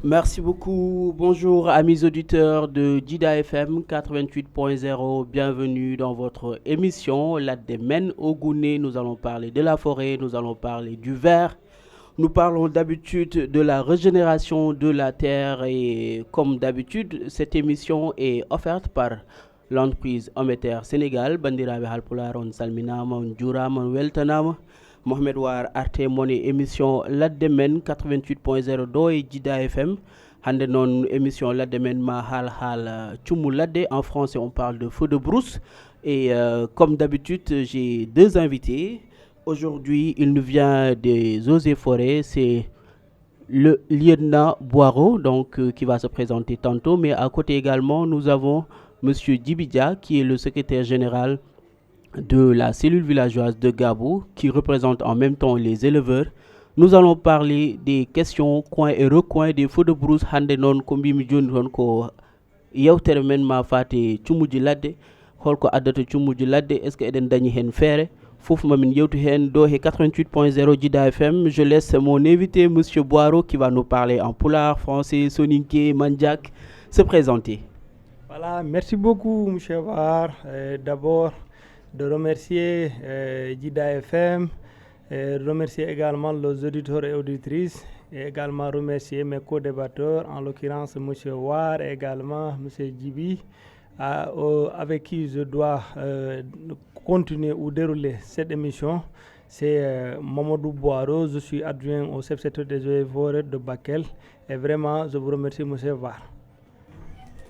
Merci beaucoup. Bonjour amis auditeurs de Dida FM 88.0. Bienvenue dans votre émission La Démène au Gouné. Nous allons parler de la forêt, nous allons parler du verre. Nous parlons d'habitude de la régénération de la terre et comme d'habitude, cette émission est offerte par l'entreprise Ometer Sénégal. Bandirabe Halpular on salminama on jurama on weltanama. Mohamed War arte moni émission Ladde Men 88.0 do et Djida FM. Hande non émission Ladde Men ma hal Tchoumou Ladde. En français on parle de feu de brousse. Et comme d'habitude j'ai deux invités. Aujourd'hui il nous vient des eaux et forêts. C'est le lieutenant Boiro donc qui va se présenter tantôt. Mais à côté également nous avons Monsieur Djibidja qui est le secrétaire général de la cellule villageoise de Gabou qui représente en même temps les éleveurs. Nous allons parler des questions coins et recoins des feux de brousse hande non ko mbimi joni ton ko yewtere men ma fate cumuji ladde holko addata cumuji ladde est ce que eden dañi hen feere fof mamin yewtu hen do he 88.0 Djida FM. Je laisse mon invité monsieur Boiro qui va nous parler en pulaar, français, soninké, mandjak se présenter. Voilà, merci beaucoup monsieur Var. D'abord de remercier Djida FM, remercier également les auditeurs et auditrices, et également remercier mes co-débatteurs, en l'occurrence M. War et également M. Djibi, avec qui je dois continuer ou dérouler cette émission. C'est Mamadou Boiro, je suis adjoint au chef-secteur des eaux et forêts de Bakel, et vraiment je vous remercie M. Var.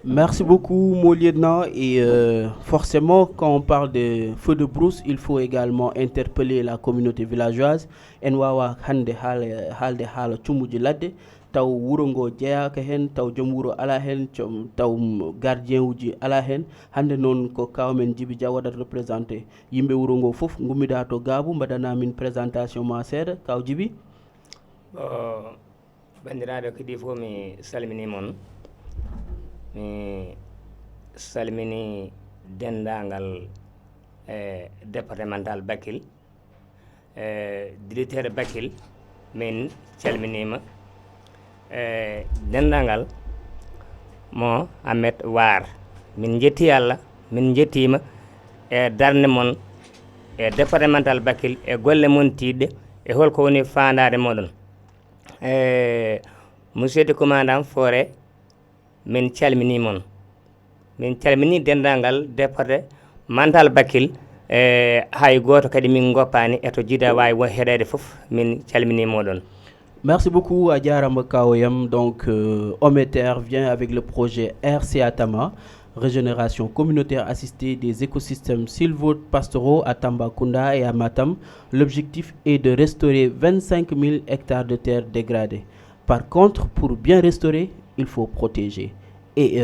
Merci beaucoup, mon lieutenant. Et forcément, quand on parle de feu de brousse, il faut également interpeller la communauté villageoise. En wawa hande halde hala cumuji ladde taw wuro ngo jeeyaka hen taw joom wuro ala hen taw gardien uji ala hen hande non ko kawmen Djibi Dia waɗat représenté yimɓe wuro ngo fof gummida to Gabou mbaɗana min présentation ma seeɗa kaw Djibi. Bandiraɓe kadi fof mi salmini mon. Mi salmini dendagal départemental Bakel, directeur Bakel min calminima, dendagal mo Ahmed War min jetti Allah min jettima e darde mon e départemental Bakel e golle mon tidde e holko woni fandade moɗon. Monsieur le commandant forêt min calmini mon, min calmini dendagal départemental Bakel hay goto kadi min goppani eto Djida wawi won heɗede foof min calmini moɗon. Merci beaucoup à Diarama Kaoyam. Donc Ometer vient avec le projet RCA Tama, régénération communautaire assistée des écosystèmes sylvo-pastoraux à Tambacounda et à Matam. L'objectif est de restaurer 25 000 hectares de terres dégradées. Par contre, pour bien restaurer, il faut protéger. Et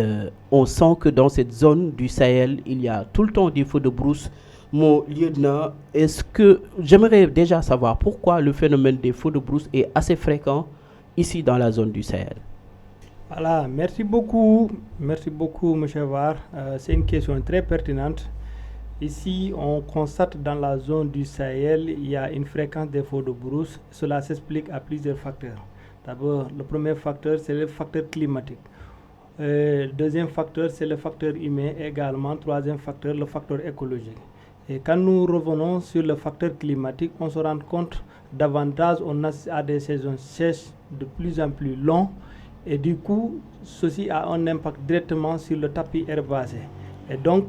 on sent que dans cette zone du Sahel, il y a tout le temps des feux de brousse. Mon lieutenant, est-ce que j'aimerais déjà savoir pourquoi le phénomène des feux de brousse est assez fréquent ici dans la zone du Sahel? Voilà, merci beaucoup M. Var. C'est une question très pertinente. Ici, on constate dans la zone du Sahel, il y a une fréquence des feux de brousse. Cela s'explique à plusieurs facteurs. D'abord, le premier facteur, c'est le facteur climatique. Deuxième facteur, c'est le facteur humain également. Troisième facteur, le facteur écologique. Et quand nous revenons sur le facteur climatique, on se rend compte davantage, on a des saisons sèches de plus en plus longues. Et du coup, ceci a un impact directement sur le tapis herbacé. Et donc,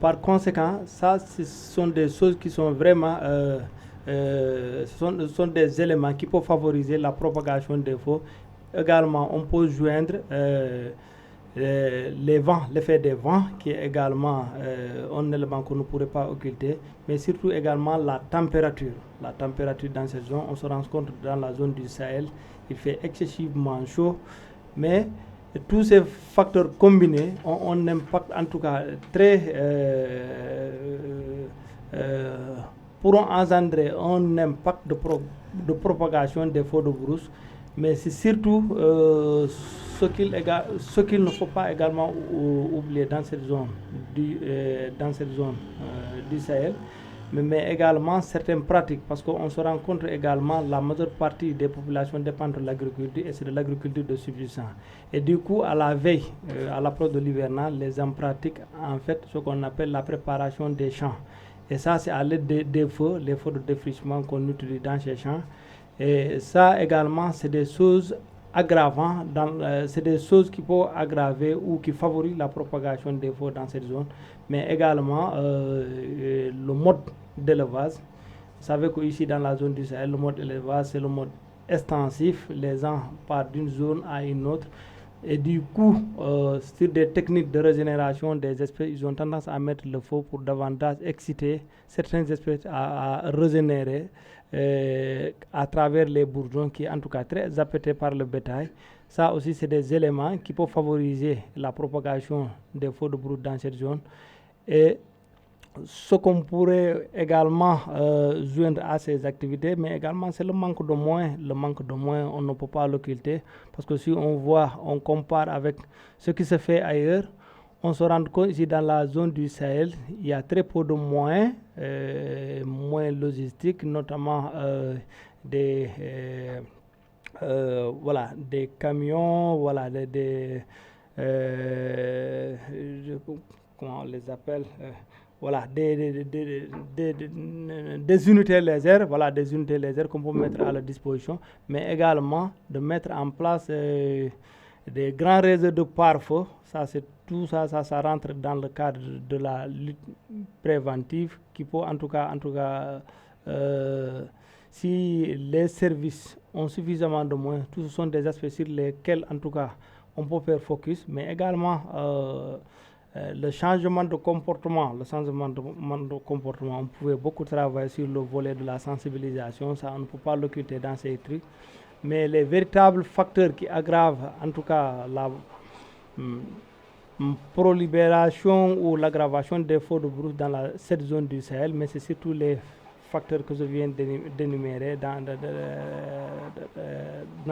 par conséquent, ça, ce sont des choses qui sont vraiment... sont des éléments qui peuvent favoriser la propagation des feux. Également, on peut joindre les vents, l'effet des vents, qui est également un élément qu'on ne pourrait pas occulter, mais surtout également la température. La température dans cette zone, on se rend compte dans la zone du Sahel, il fait excessivement chaud, mais tous ces facteurs combinés ont un impact en tout cas très... pourront engendrer un impact de propagation des feux de brousse, mais c'est surtout ce qu'il ne faut pas également oublier dans cette zone du Sahel, mais également certaines pratiques, parce qu'on se rencontre également la majeure partie des populations dépendent de l'agriculture et c'est de l'agriculture de subsistance. Et du coup, à la veille, à l'approche de l'hivernage, les hommes pratiquent en fait ce qu'on appelle la préparation des champs. Et ça, c'est à l'aide des feux, les feux de défrichement qu'on utilise dans ces champs. Et ça également, c'est des choses aggravantes, c'est des choses qui peuvent aggraver ou qui favorisent la propagation des feux dans cette zone. Mais également, le mode d'élevage. Vous savez qu'ici, dans la zone du Sahel, le mode d'élevage, c'est le mode extensif. Les gens partent d'une zone à une autre. Et du coup, sur des techniques de régénération des espèces, ils ont tendance à mettre le feu pour davantage exciter certaines espèces à régénérer à travers les bourgeons qui, en tout cas, très appétés par le bétail. Ça aussi, c'est des éléments qui peuvent favoriser la propagation des feux de brousse dans cette zone. Et ce qu'on pourrait également joindre à ces activités, mais également c'est le manque de moyens. Le manque de moyens, on ne peut pas l'occulter, parce que si on voit, on compare avec ce qui se fait ailleurs, on se rend compte ici dans la zone du Sahel, il y a très peu de moyens, moyens logistiques, notamment des camions, comment on les appelle, des unités légères, des unités légères qu'on peut mettre à la disposition, mais également de mettre en place des grands réseaux de pare-feu. Ça, c'est tout ça, ça rentre dans le cadre de la lutte préventive qui peut en tout cas, si les services ont suffisamment de moyens, tous ce sont des aspects sur lesquels en tout cas on peut faire focus, mais également le changement de comportement, on pouvait beaucoup travailler sur le volet de la sensibilisation, ça on ne peut pas l'occulter dans ces trucs, mais les véritables facteurs qui aggravent en tout cas la prolifération ou l'aggravation des feux de brousse dans cette zone du Sahel, mais c'est surtout les facteurs que je viens d'énumérer dans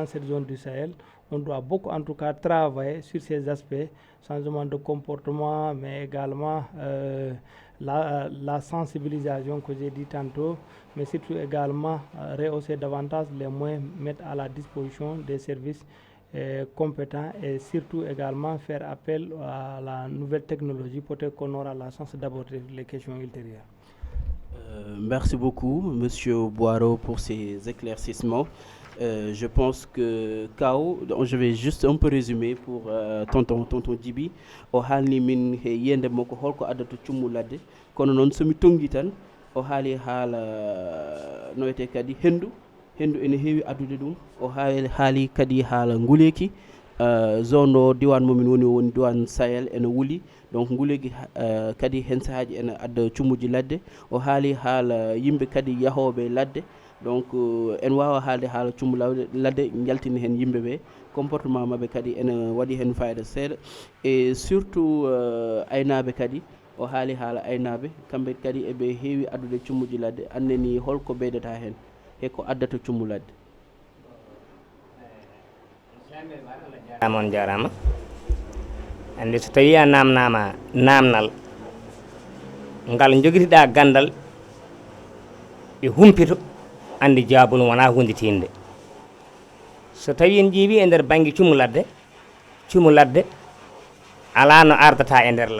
cette zone du Sahel. On doit beaucoup en tout cas travailler sur ces aspects, changement de comportement, mais également la sensibilisation que j'ai dit tantôt, mais surtout également rehausser davantage les moyens, mettre à la disposition des services compétents et surtout également faire appel à la nouvelle technologie. Peut-être qu'on aura la chance d'aborder les questions ultérieures. Merci beaucoup, Monsieur Boiro, pour ces éclaircissements. Je pense que Kao, je vais juste un peu résumer pour tonton Djibi o halni min he yende moko holko adatu cummulade kono non somi tongi tan o haali haala no wiyete kadi hendu ene heewi adude ɗum o haali kadi haala nguleki zone o diwan momin woni diwan Sahel ene wuli donc nguleki kadi hen sahaji ene adda cummuji ladde o haali haala yimɓe kadi yahoɓe ladde donc en wawa haalde haala cummu ladde jaltini hen yimɓe ɓe comportement mabɓe kadi ene waɗi hen fayida seeɗa et surtout aynaɓe kadi o haali haala aynaɓe kamɓe kadi eɓe heewi addude cummuji ladde anneni holko ɓeydata hen heko addata cummu ladde. on jarama ande so tawi a namnama namnal ngal joguitiɗa gandal e humpito andi jabol wona hunde tinde so tawi en ƴeewi e nder banggue cumu ladde ala no ardata e nder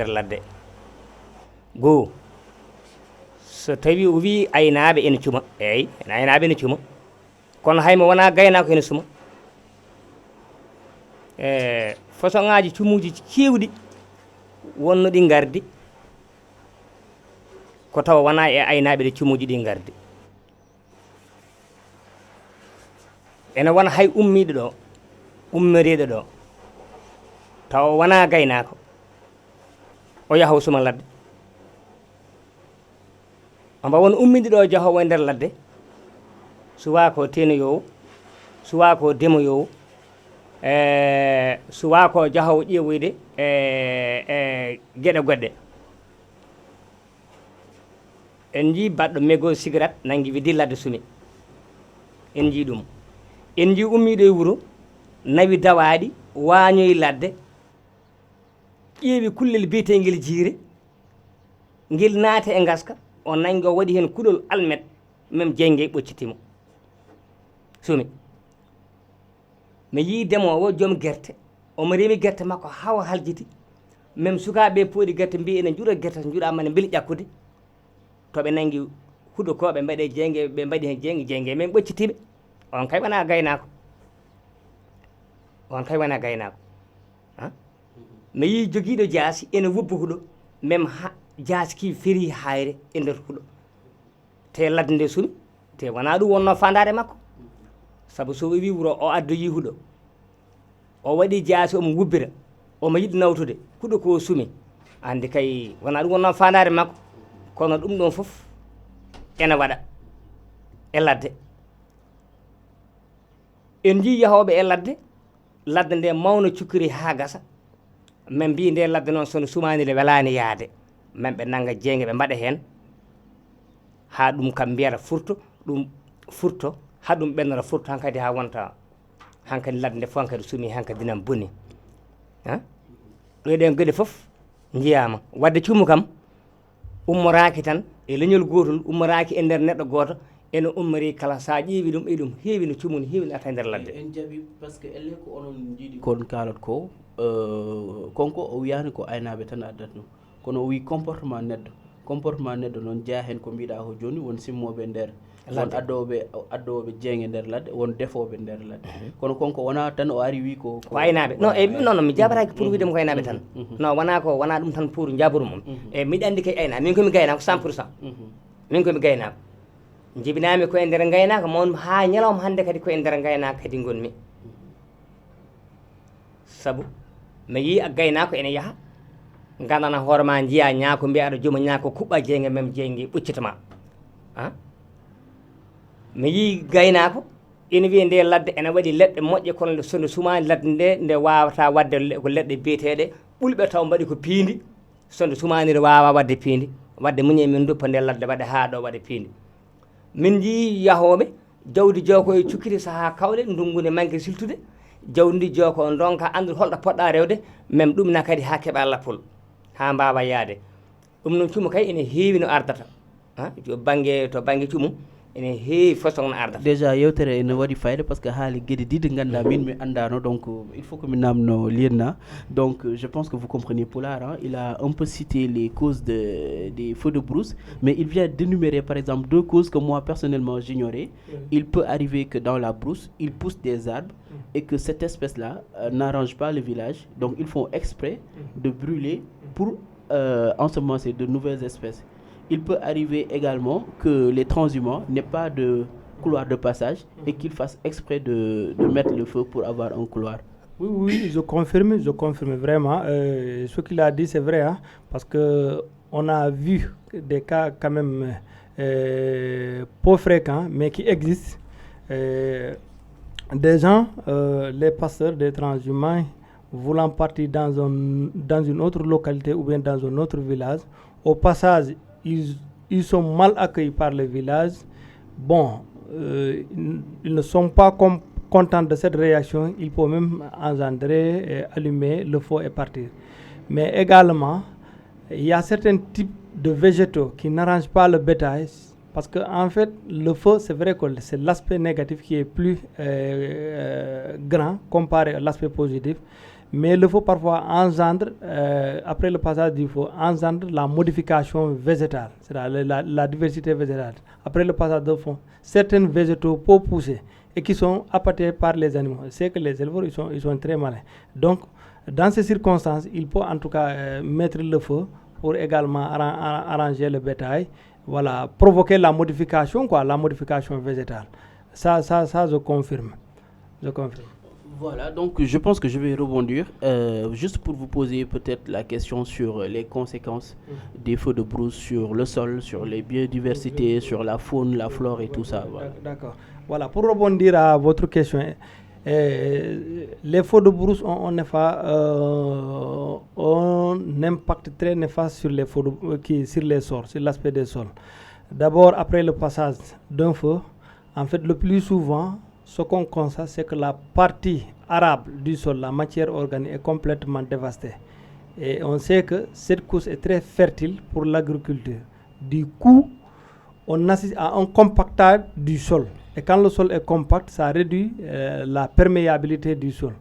ladde goo so tawi o wi aynaɓe ene cuma eyyi aynaɓe ene cuma kono haymo wona gaynako ene suma façon ngaji cumuji kewɗi wonno ɗi gardi ko tawa wona e aynaɓe ɗe cumuji ɗi gardi ene wona hay ummiɗo ɗo ummoriɗo ɗo tawa wona gaynako o yahowo suma ladde amba won ummide ɗo jahowo e nder ladde suwa ko tenoyowo suwa ko demoyowo suwa ko jahowo ƴeewoyde gueɗe goɗɗe en jii baɗɗo mégo cigarette nangi wi dilladde sumi en jii ɗum en jii ummiɗo e wuuro nawi dawaɗi wañoyi ladde ƴeewi kullel biyetengel jiire ngel naati e ngaska o nangi o waɗi hen kuɗol almet même jeyge ɓoccitimo sumi mi yii demowo joom guerte omo reemi guerte makko hawa haljiti même sukaɓe pooɗi guerte mbi ene juura guerte so juuɗama ne beeli ƴakkude toɓe nangi huɗo ko ɓe mbaɗe jeyge ɓe mbaɗi hen jeyge men ɓoccitiɓe on kay wona gaynako on kay wona gaynako mi yii joguiɗo jaasi ene wubba huɗo même jaasi ki feeri hayre e nder huɗo te ladde nde sumi te wona ɗum wonno fandade makko saabu so wi wuro o addoyi huɗo o waɗi jaasi omo wubbira omo yiɗi nawtude huɗo ko sumi andi kay wona ɗum wonno fandade makko kono ɗum ɗon foof ene waɗa e ladde en jii yahoɓe e ladde nde mawno cukkiri ha gasa men mbi nde ladde noon sono sumani le welani yaade men ɓe nanga jeyge ɓe mbaɗa hen ha ɗum kam mbiyata furto ha ɗum ɓennora furto hankadi ha wonta hankadi ladde nde fof hankadi sumi hankadi dinam boni ɗo ɗen gueɗe foof jiyama wadde cuumu kam ummoraki tan e leñol gotol ummoraki e nder neɗɗo goto ene ummori kala sa ƴeewi ɗum e ɗum heewi no cuumu no heewi no ata e nder ladde en jaaɓi par ce que elle ko onon jiiɗi kon kalat ko konko o wiyani ko aynaɓe tan addat ɗum kono o wi comportement neɗɗo noon jeeya hen ko mbiɗa ko joni won simmoɓe nder won addoɓe jeyge nder ladde won defoɓe nder ladde kono konko wona tan o ari wi ko aynaɓe non mi jabaraki pour widemo ko aynaɓe tan non wona ɗum tan pour jaburu mum e miɗa andi kay aynaɓe min komi gaynako 100% min komi gaynako jibinami koye nder gaynaka mon ha ñalawma hande kadi koye nder gaynaka kadi gonmi saabu mi yi a gaynako ene yaaha gandana hoorema jiiya ñaako mbiya aɗa jooma ñaako kuɓɓa jeyge même jeyge ɓuccitama mi yi gaynako ene wiye nde ladde ene waɗi leɗɗe moƴƴe kono sono sumani ladde nde wawata wadde ko leɗɗe biyeteɗe ɓulɓe taw mbaɗi ko piindi sono sumanire wawa wadde piindi wadde muñe min duppa nde ladde waɗe ha ɗo waɗe piindi min jii yahoɓe jawdi joko e cukkiri saaha kawɗe ndungu ne manque siltude jawdi ndi joko donka andude holɗo poɗɗa rewde même ɗumna kadi ha keeɓa lappol ha mbawa yaade ɗum noon cuumu kay ene heewi no ardata to banggue cuumu ene heewi façon no ardata déjà yewtere ene waɗi fayida par ce que haali gueɗe ɗiɗi ganduɗa min mi andano donc il faut que mi namno lienna donc je pense que vous comprenez Pulaar il a un peu cité les causes des feux de brousse mais il vient d'énumérer par exemple 2 causes que moi personnellement j'ignorais il peut arriver que dans la brousse il pousse des arbres et que cette espèce là n'arrange pas le village donc ils font exprès de brûler pour ensemencer de nouvelles espèces. Il peut arriver également que les transhumants n'aient pas de couloir de passage et qu'ils fassent exprès de mettre le feu pour avoir un couloir. Oui, je confirme vraiment. Ce qu'il a dit, c'est vrai, parce qu'on a vu des cas quand même peu fréquents, mais qui existent. Des gens, les pasteurs, des transhumants, voulant partir dans une autre localité ou bien dans un autre village, au passage, ils sont mal accueillis par le village. Bon, ils ne sont pas contents de cette réaction. Il peut même engendrer, allumer le feu et partir. Mais également, il y a certains types de végétaux qui n'arrangent pas le bétail. Parce qu'en fait, le feu, c'est vrai que c'est l'aspect négatif qui est plus grand comparé à l'aspect positif. Mais le feu parfois engendre, après le passage du feu, engendre la modification végétale, c'est-à-dire la diversité végétale. Après le passage du feu, certains végétaux peuvent pousser et qui sont appâtés par les animaux. C'est que les éleveurs, ils sont très malins. Donc, dans ces circonstances, il faut en tout cas mettre le feu pour également arranger le bétail, voilà, provoquer la modification végétale. Ça, je confirme. Voilà, donc je pense que je vais rebondir juste pour vous poser peut-être la question sur les conséquences des feux de brousse sur le sol, sur les biodiversités, sur la faune, la flore et tout ça. Voilà. D'accord. Voilà, pour rebondir à votre question, les feux de brousse ont un impact très néfaste sur les feux sur les sols, sur l'aspect des sols. D'abord, après le passage d'un feu, en fait, le plus souvent, ce qu'on constate, c'est que la partie arable du sol, la matière organique, est complètement dévastée. Et on sait que cette couche est très fertile pour l'agriculture. Du coup, on assiste à un compactage du sol. Et quand le sol est compact, ça réduit la perméabilité du sol.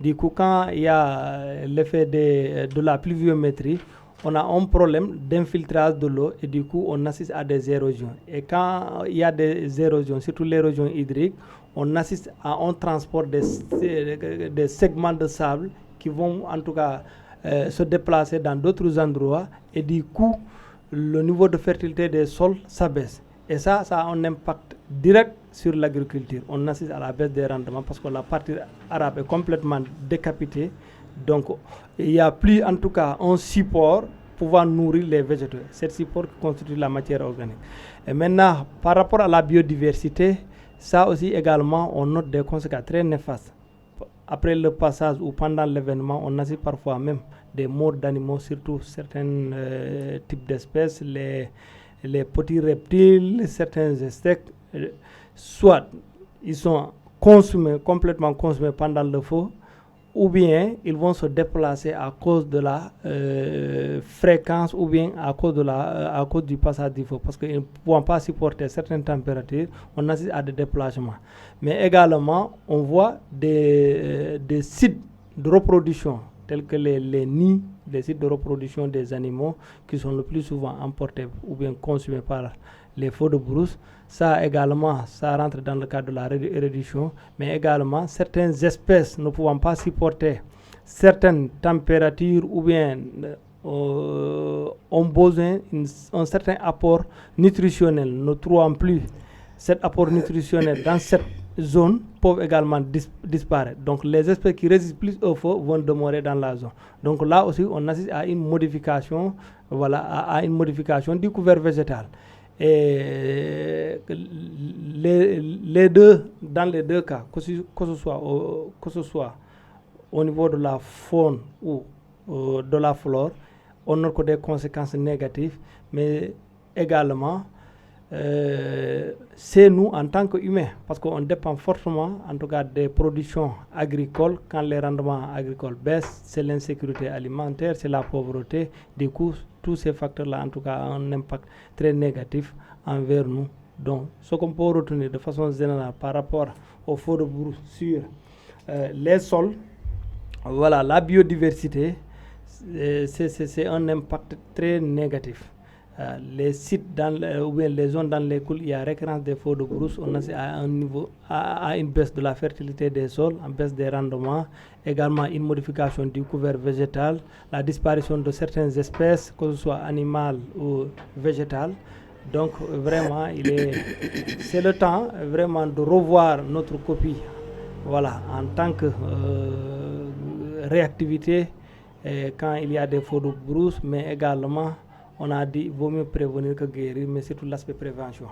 Du coup, quand il y a l'effet de la pluviométrie, on a un problème d'infiltrage de l'eau et du coup, on assiste à des érosions. Et quand il y a des érosions, surtout l'érosion hydrique, on assiste à un transport des segments de sable qui vont en tout cas se déplacer dans d'autres endroits et du coup, le niveau de fertilité des sols s'abaisse. Et ça a un impact direct sur l'agriculture. On assiste à la baisse des rendements parce que la partie arabe est complètement décapitée. Donc, il n'y a plus en tout cas un support pouvant nourrir les végétaux. C'est le support qui constitue la matière organique. Et maintenant, par rapport à la biodiversité, ça aussi également, on note des conséquences très néfastes. Après le passage ou pendant l'événement, on assiste parfois même des morts d'animaux, surtout certains types d'espèces, les petits reptiles, certains insectes, soit ils sont complètement consumés pendant le feu, ou bien ils vont se déplacer à cause de la fréquence ou bien à cause du passage du feu, parce qu'ils ne pourront pas supporter certaines températures, on assiste à des déplacements. Mais également, on voit des sites de reproduction, tels que les nids, les sites de reproduction des animaux qui sont le plus souvent emportés ou bien consumés par les feux de brousse. Ça également, ça rentre dans le cadre de la réduction, mais également certaines espèces ne pouvant pas supporter certaines températures ou bien ont besoin d'un certain apport nutritionnel, ne trouvant plus cet apport nutritionnel dans cette zone peuvent également disparaître. Donc les espèces qui résistent plus au feu vont demeurer dans la zone. Donc là aussi, on assiste à une modification, à une modification du couvert végétal. Et dans les deux cas, que ce soit au niveau de la faune ou de la flore, on note que des conséquences négatives, mais également c'est nous en tant qu'humains, parce qu'on dépend fortement en tout cas des productions agricoles. Quand les rendements agricoles baissent, c'est l'insécurité alimentaire, c'est la pauvreté. Du coup, tous ces facteurs-là en tout cas ont un impact très négatif envers nous. Donc, ce qu'on peut retenir de façon générale par rapport au feu de brousse sur les sols, voilà, la biodiversité, c'est un impact très négatif. Les sites ou bien les zones dans lesquelles il y a récurrence des feux de brousse, on a une baisse de la fertilité des sols, une baisse des rendements, également une modification du couvert végétal, la disparition de certaines espèces, que ce soit animales ou végétales. Donc vraiment, c'est le temps vraiment de revoir notre copie, voilà, en tant que réactivité quand il y a des feux de brousse, mais également on a dit qu'il vaut mieux prévenir que guérir, mais c'est tout l'aspect prévention.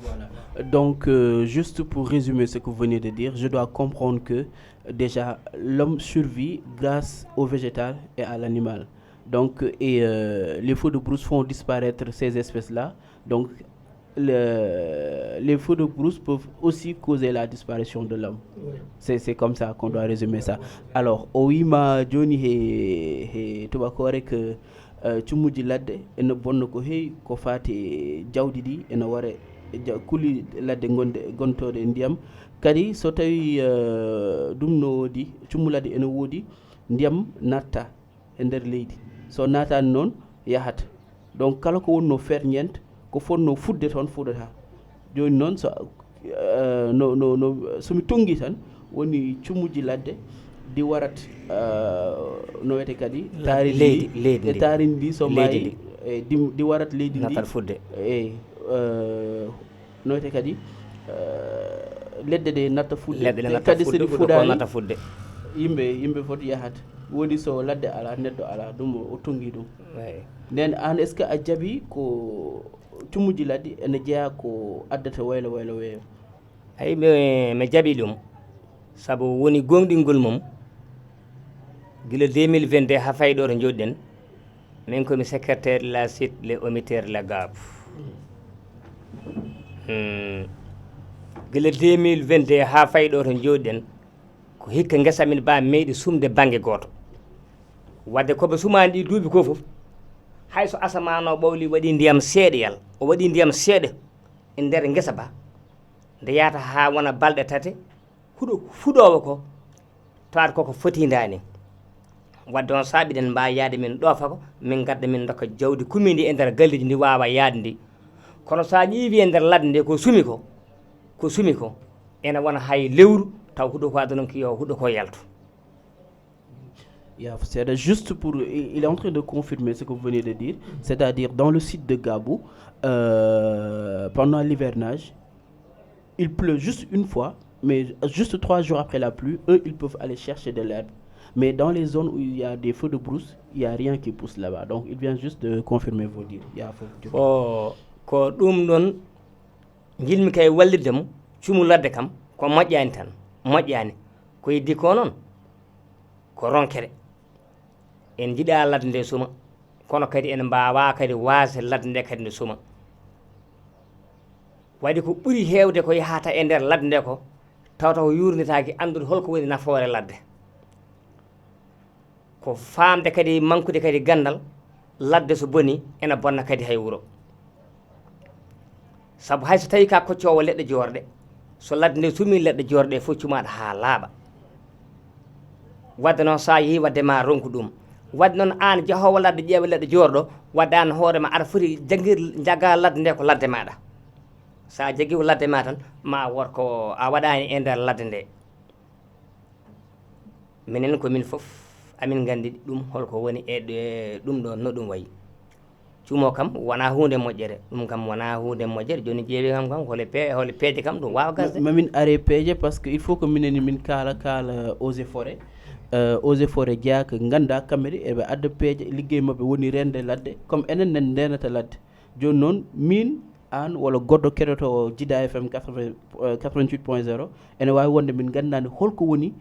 Voilà. Donc, juste pour résumer ce que vous venez de dire, je dois comprendre que déjà l'homme survit grâce au végétal et à l'animal. Donc, les feux de brousse font disparaître ces espèces-là. Donc, les feux de brousse peuvent aussi causer la disparition de l'homme. Oui. C'est comme ça qu'on doit résumer ça. Alors, Oima Johnny et Tobakore que cumuji ladde ene bonno ko heewi ko faati jawdi ɗi ene wara kuli ladde gontode ndiyam kadi so tawi ɗum no woodi cummu ladde ene woodi ndiyam natta e nder leydi so natani noon yahata donc kala ko wonno ferñente ko fonno fudde toon fuɗata joni noon so somi tongi tan woni cummuji ladde di warat no wete kadi taari ndi so mayi di warat leydi ndi fudde no wete kadi ledde de natta fudde kadi sedi fuɗani yimɓe foti yahata woni so ladde ala neddo ala ɗum o tongi ɗum nden an est ce que a jaabi ko cummuji ladde ene jeeya ko addata waylo weeyo ay mi jaaɓi ɗum saabu woni gonɗingol mum gila 2022 ha fayɗo to joɗɗen min komi secrétaire de la site les omiteurs la gab gila 2022 ha fayɗo to joɗɗen ko hikka guesa min ba meeɗi sumde banggue goto wadde koɓe sumani ɗi duuɓi ko fof hayso asamano ɓawli waɗi ndiyam seeɗayal o waɗi ndiyam seeɗa e nder guesa ba nde yata ha wona balɗe tate huɗo fuɗowo ko tawata koko fotidani wadde on saabi ɗen mbawi yaade min ɗoofa ko min gadda min dokka jawdi kumi ndi e nder galleji ndi wawa yaade ndi kono sa ƴiiwi e nder ladde nde ko sumi ko ene wona hay lewru taw huɗo ko aduna ko yo huɗo ko yalto. C'est juste pour, il est en train de confirmer ce que vous venez de dire, c'est-à-dire dans le site de Gabou, pendant l'hivernage, il pleut juste une fois, mais juste 3 jours après la pluie, eux, ils peuvent aller chercher de l'herbe. Mais dans les zones où il y a des feux de brousse, il n'y a rien qui pousse là-bas. Donc, il vient juste de confirmer vos dires. Ko ɗum ɗon jilmi kay wallidde mo cumu ladde kam ko moƴƴani tan moƴƴani ko yiddi ko noon ko ronkere en jiɗa ladde nde suma kono kadi en mbawa kadi waase ladde nde kadi nde suma waɗi ko ɓuri heewde ko yahata e nder ladde nde ko tawta ko yurnitaki andude holko woni nafoore ladde ko famde kadi mankude kadi gandal ladde so boni ena bonna kadi hay wuro sabu hayso tawi ka koccowo leɗɗe jorde so ladde nde sumi leɗɗe jorde fof cumaɗa ha laaɓa wadde noon sa yeehi wadde ma ronku ɗum wadde noon an jahowo ladde ƴeewa leɗɗe jorɗo wadde an hoorema aɗa foti jagga ladde nde ko ladde maɗa sa jaggi ko ladde ma tan ma wot ko a waɗani e nder ladde nde minen komin fof amin gandi ɗum holko woni e ɗum ɗo no ɗum wayi cumo kam wona hunde moƴƴere ɗum kam wona hunde moƴƴere joni ƴeewi kam hole peeje kam ɗum wawa gasde mamin are peeje par ce que il faut que mineni min kala eaux et forêt jeeya ko ganda kamɓe eɓe adda peeje liggey mabɓe woni rende ladde comme enen nen ndenata ladde joni noon min an walla goɗɗo keɗoto Djida FM 88.0 ene wawi wonde min gandani holko woni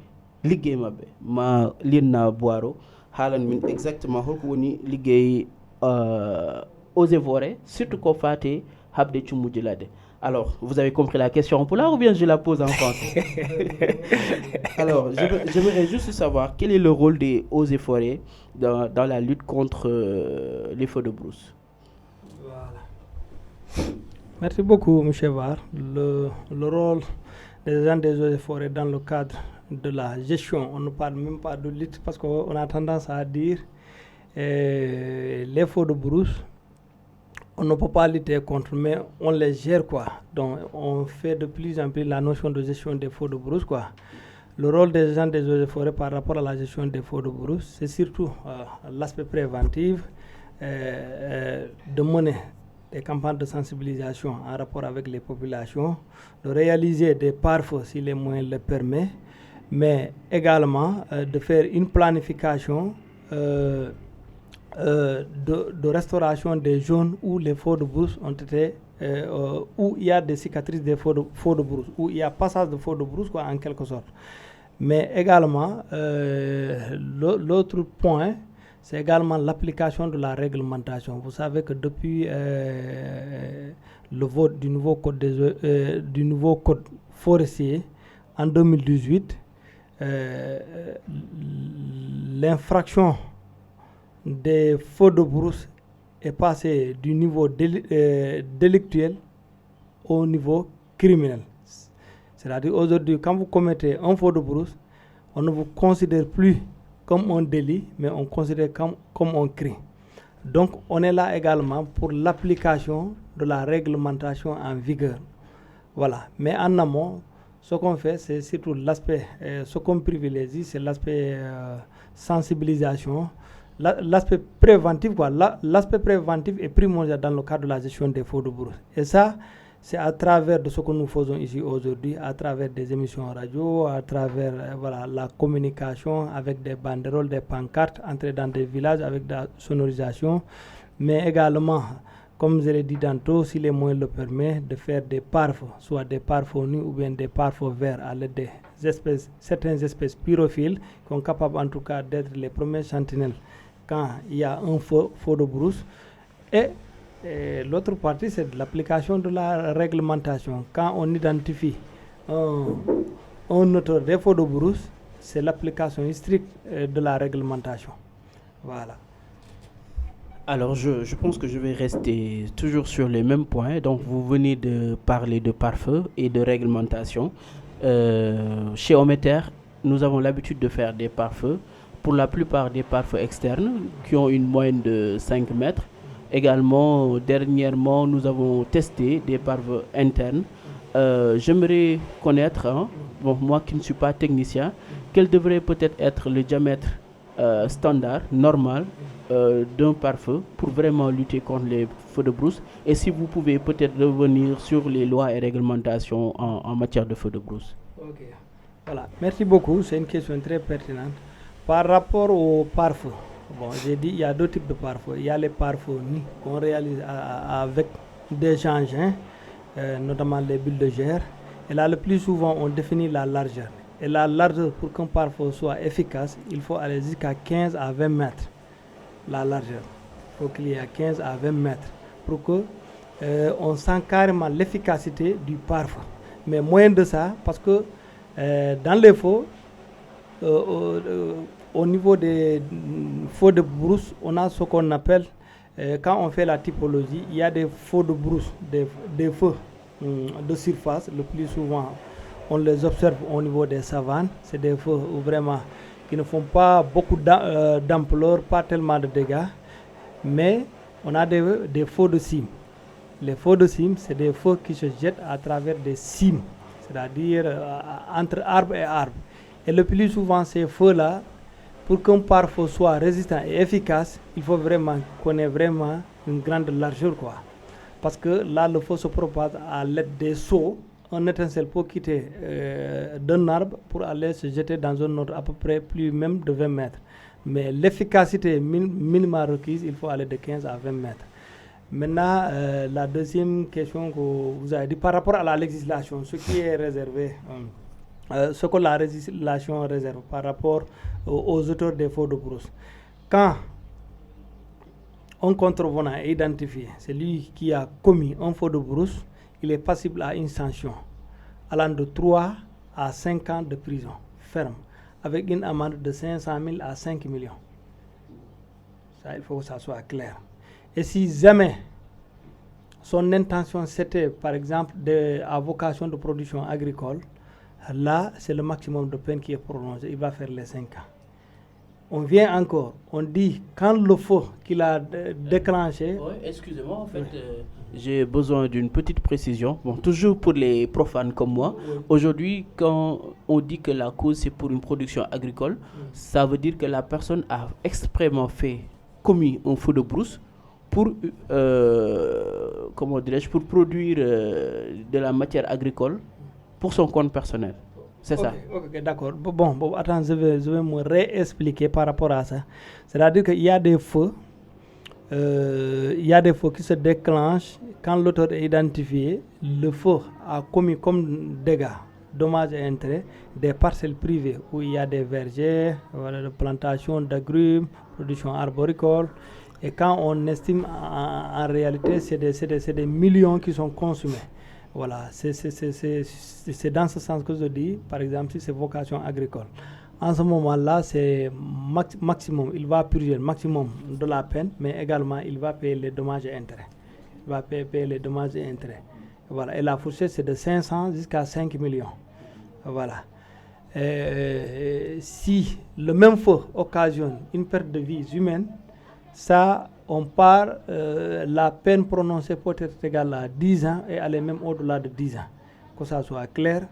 liggey mabɓe ma linna boiro haalan min exactement holko woni liggey eaux et forêt surtout ko fate habde cummuji ladde. Alors, vous avez compris la question en pulaar ou bien je la pose en français? Alors, j'aimerais juste savoir quel est le rôle des eaux et forêts dans la lutte contre les feux de brousse. Voilà. Merci beaucoup, M. Var. Le rôle des agents des eaux et forêts dans le cadre de la gestion, on ne parle même pas de lutte parce qu'on a tendance à dire les feux de brousse, on ne peut pas lutter contre, mais on les gère quoi. Donc on fait de plus en plus la notion de gestion des feux de brousse quoi. Le rôle des agents des eaux et forêts par rapport à la gestion des feux de brousse, c'est surtout l'aspect préventif, de mener des campagnes de sensibilisation en rapport avec les populations, de réaliser des pare-feux si les moyens le permettent, mais également de faire une planification de restauration des zones où les feux de brousse ont été, où il y a des cicatrices des feux de brousse, où il y a passage de feux de brousse quoi, en quelque sorte. Mais également, l'autre point, c'est également l'application de la réglementation. Vous savez que depuis le vote du nouveau code forestier en 2018, l'infraction des feux de brousse est passée du niveau délictuel au niveau criminel. C'est-à-dire aujourd'hui, quand vous commettez un feu de brousse, on ne vous considère plus comme un délit, mais on considère comme un crime. Donc on est là également pour l'application de la réglementation en vigueur. Voilà. Mais en amont, ce qu'on fait, c'est surtout l'aspect, ce qu'on privilégie, c'est l'aspect sensibilisation, l'aspect préventif. L'aspect préventif est primordial dans le cadre de la gestion des feux de brousse. Et ça, c'est à travers de ce que nous faisons ici aujourd'hui, à travers des émissions radio, à travers la communication avec des banderoles, des pancartes, entrer dans des villages avec de la sonorisation, mais également, comme je l'ai dit tantôt, si les moyens le permettent, de faire des pare-feux, soit des pare-feux nus ou bien des pare-feux verts à l'aide des espèces, certaines espèces pyrophiles qui sont capables en tout cas d'être les premiers sentinelles quand il y a un feu de brousse. Et l'autre partie, c'est de l'application de la réglementation. Quand on identifie un auteur des feux de brousse, c'est l'application stricte de la réglementation. Voilà. Alors, je pense que je vais rester toujours sur les mêmes points. Donc, vous venez de parler de pare-feu et de réglementation. Chez Ometer, nous avons l'habitude de faire des pare-feux. Pour la plupart des pare-feux externes qui ont une moyenne de 5 mètres. Également, dernièrement, nous avons testé des pare-feux internes. J'aimerais connaître, hein, bon, moi qui ne suis pas technicien, quel devrait peut-être être le diamètre standard, normal, d'un pare-feu pour vraiment lutter contre les feux de brousse. Et si vous pouvez peut-être revenir sur les lois et réglementations en matière de feux de brousse. Ok. Voilà. Merci beaucoup. C'est une question très pertinente. Par rapport au pare-feu, bon, j'ai dit il y a deux types de pare-feu. Il y a les pare-feux qu'on réalise avec des engins, notamment les bulles de gère. Et là, le plus souvent, on définit la largeur. Et la largeur, pour qu'un pare-feu soit efficace, il faut aller jusqu'à 15 à 20 mètres. La largeur. Il faut qu'il y ait 15 à 20 mètres pour que on sent carrément l'efficacité du pare-feu. Mais moins de ça, parce que dans les feux, au niveau des feux de brousse, on a ce qu'on appelle, quand on fait la typologie, il y a des feux de brousse, des feux de surface. Le plus souvent, on les observe au niveau des savanes. C'est des feux vraiment qui ne font pas beaucoup d'ampleur, pas tellement de dégâts. Mais on a des feux de cime. Les feux de cime, c'est des feux qui se jettent à travers des cimes, c'est-à-dire entre arbre et arbre. Et le plus souvent, ces feux-là, pour qu'un pare-feu soit résistant et efficace, il faut vraiment qu'on ait vraiment une grande largeur, quoi. Parce que là, le feu se propage à l'aide des sauts. Un étincelle peut quitter d'un arbre pour aller se jeter dans un autre à peu près plus même de 20 mètres. Mais l'efficacité minimale requise, il faut aller de 15 à 20 mètres. Maintenant, la deuxième question que vous avez dit par rapport à la législation, ce qui est réservé, ce que la législation réserve par rapport aux auteurs des feux de brousse. Quand un contrevenant est identifié, c'est lui qui a commis un feu de brousse, il est passible à une sanction allant de 3 à 5 ans de prison ferme, avec une amende de 500 000 à 5 millions. Ça, il faut que ça soit clair. Et si jamais son intention c'était, par exemple, à vocation de production agricole, là, c'est le maximum de peine qui est prononcé. Il va faire les 5 ans. On vient encore, on dit, quand le feu qu'il a déclenché... Oui, excusez-moi, en fait, j'ai besoin d'une petite précision. Bon, toujours pour les profanes comme moi. Oui. Aujourd'hui, quand on dit que la cause, c'est pour une production agricole, ça veut dire que la personne a exprès commis un feu de brousse pour, comment dirais-je, pour produire de la matière agricole pour son compte personnel. C'est ça. Ok, d'accord. Bon, attends, je vais me réexpliquer par rapport à ça. C'est-à-dire qu'il y a des feux, qui se déclenchent quand l'auteur est identifié. Le feu a commis comme dégâts, dommages et intérêts, des parcelles privées où il y a des vergers, voilà, de plantations d'agrumes, production arboricole. Et quand on estime en réalité, c'est des millions qui sont consumés. Voilà, c'est dans ce sens que je dis, par exemple, si c'est vocation agricole. En ce moment-là, c'est maximum, il va purger le maximum de la peine, mais également, il va payer les dommages et intérêts. Il va payer les dommages et intérêts. Voilà, et la fourchette, c'est de 500 jusqu'à 5 millions. Voilà. Si le même feu occasionne une perte de vies humaines, ça, on part, la peine prononcée peut être égale à 10 ans et aller même au-delà de 10 ans. Que ça soit clair,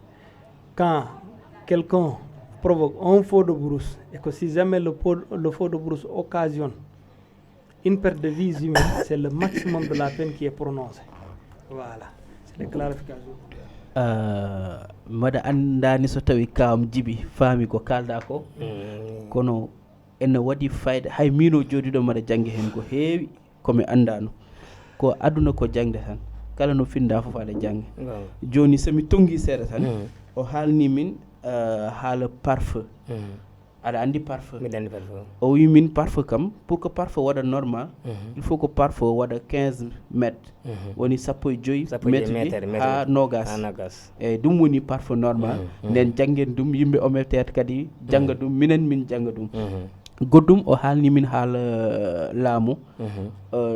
quand quelqu'un provoque un feu de brousse et que si jamais le feu de brousse occasionne une perte de vie humaine, c'est le maximum de la peine qui est prononcée. Voilà, c'est les clarifications. Mada andani so tawi kam jibi faami ko kalda ko kono ene waɗi fayda hay mino jooɗiɗo mbaɗa jangge hen ko heewi komi andano ko aduna ko jangde tan kala no finda fof aɗa jangga joni somi tongi seeɗa tan o haalni min haala pare-feu aɗa andi pare-feu o wi min pare-feu kam pour que pare-feu waɗa normal il faut que pare-feu waɗa 15 mètres woni 15 mètre ha nogas eyyi ɗum woni pare-feu normal nden janggen ɗum yimɓe omertede kadi jangga ɗum minen min jangga ɗum goddum o haalni min haala laamu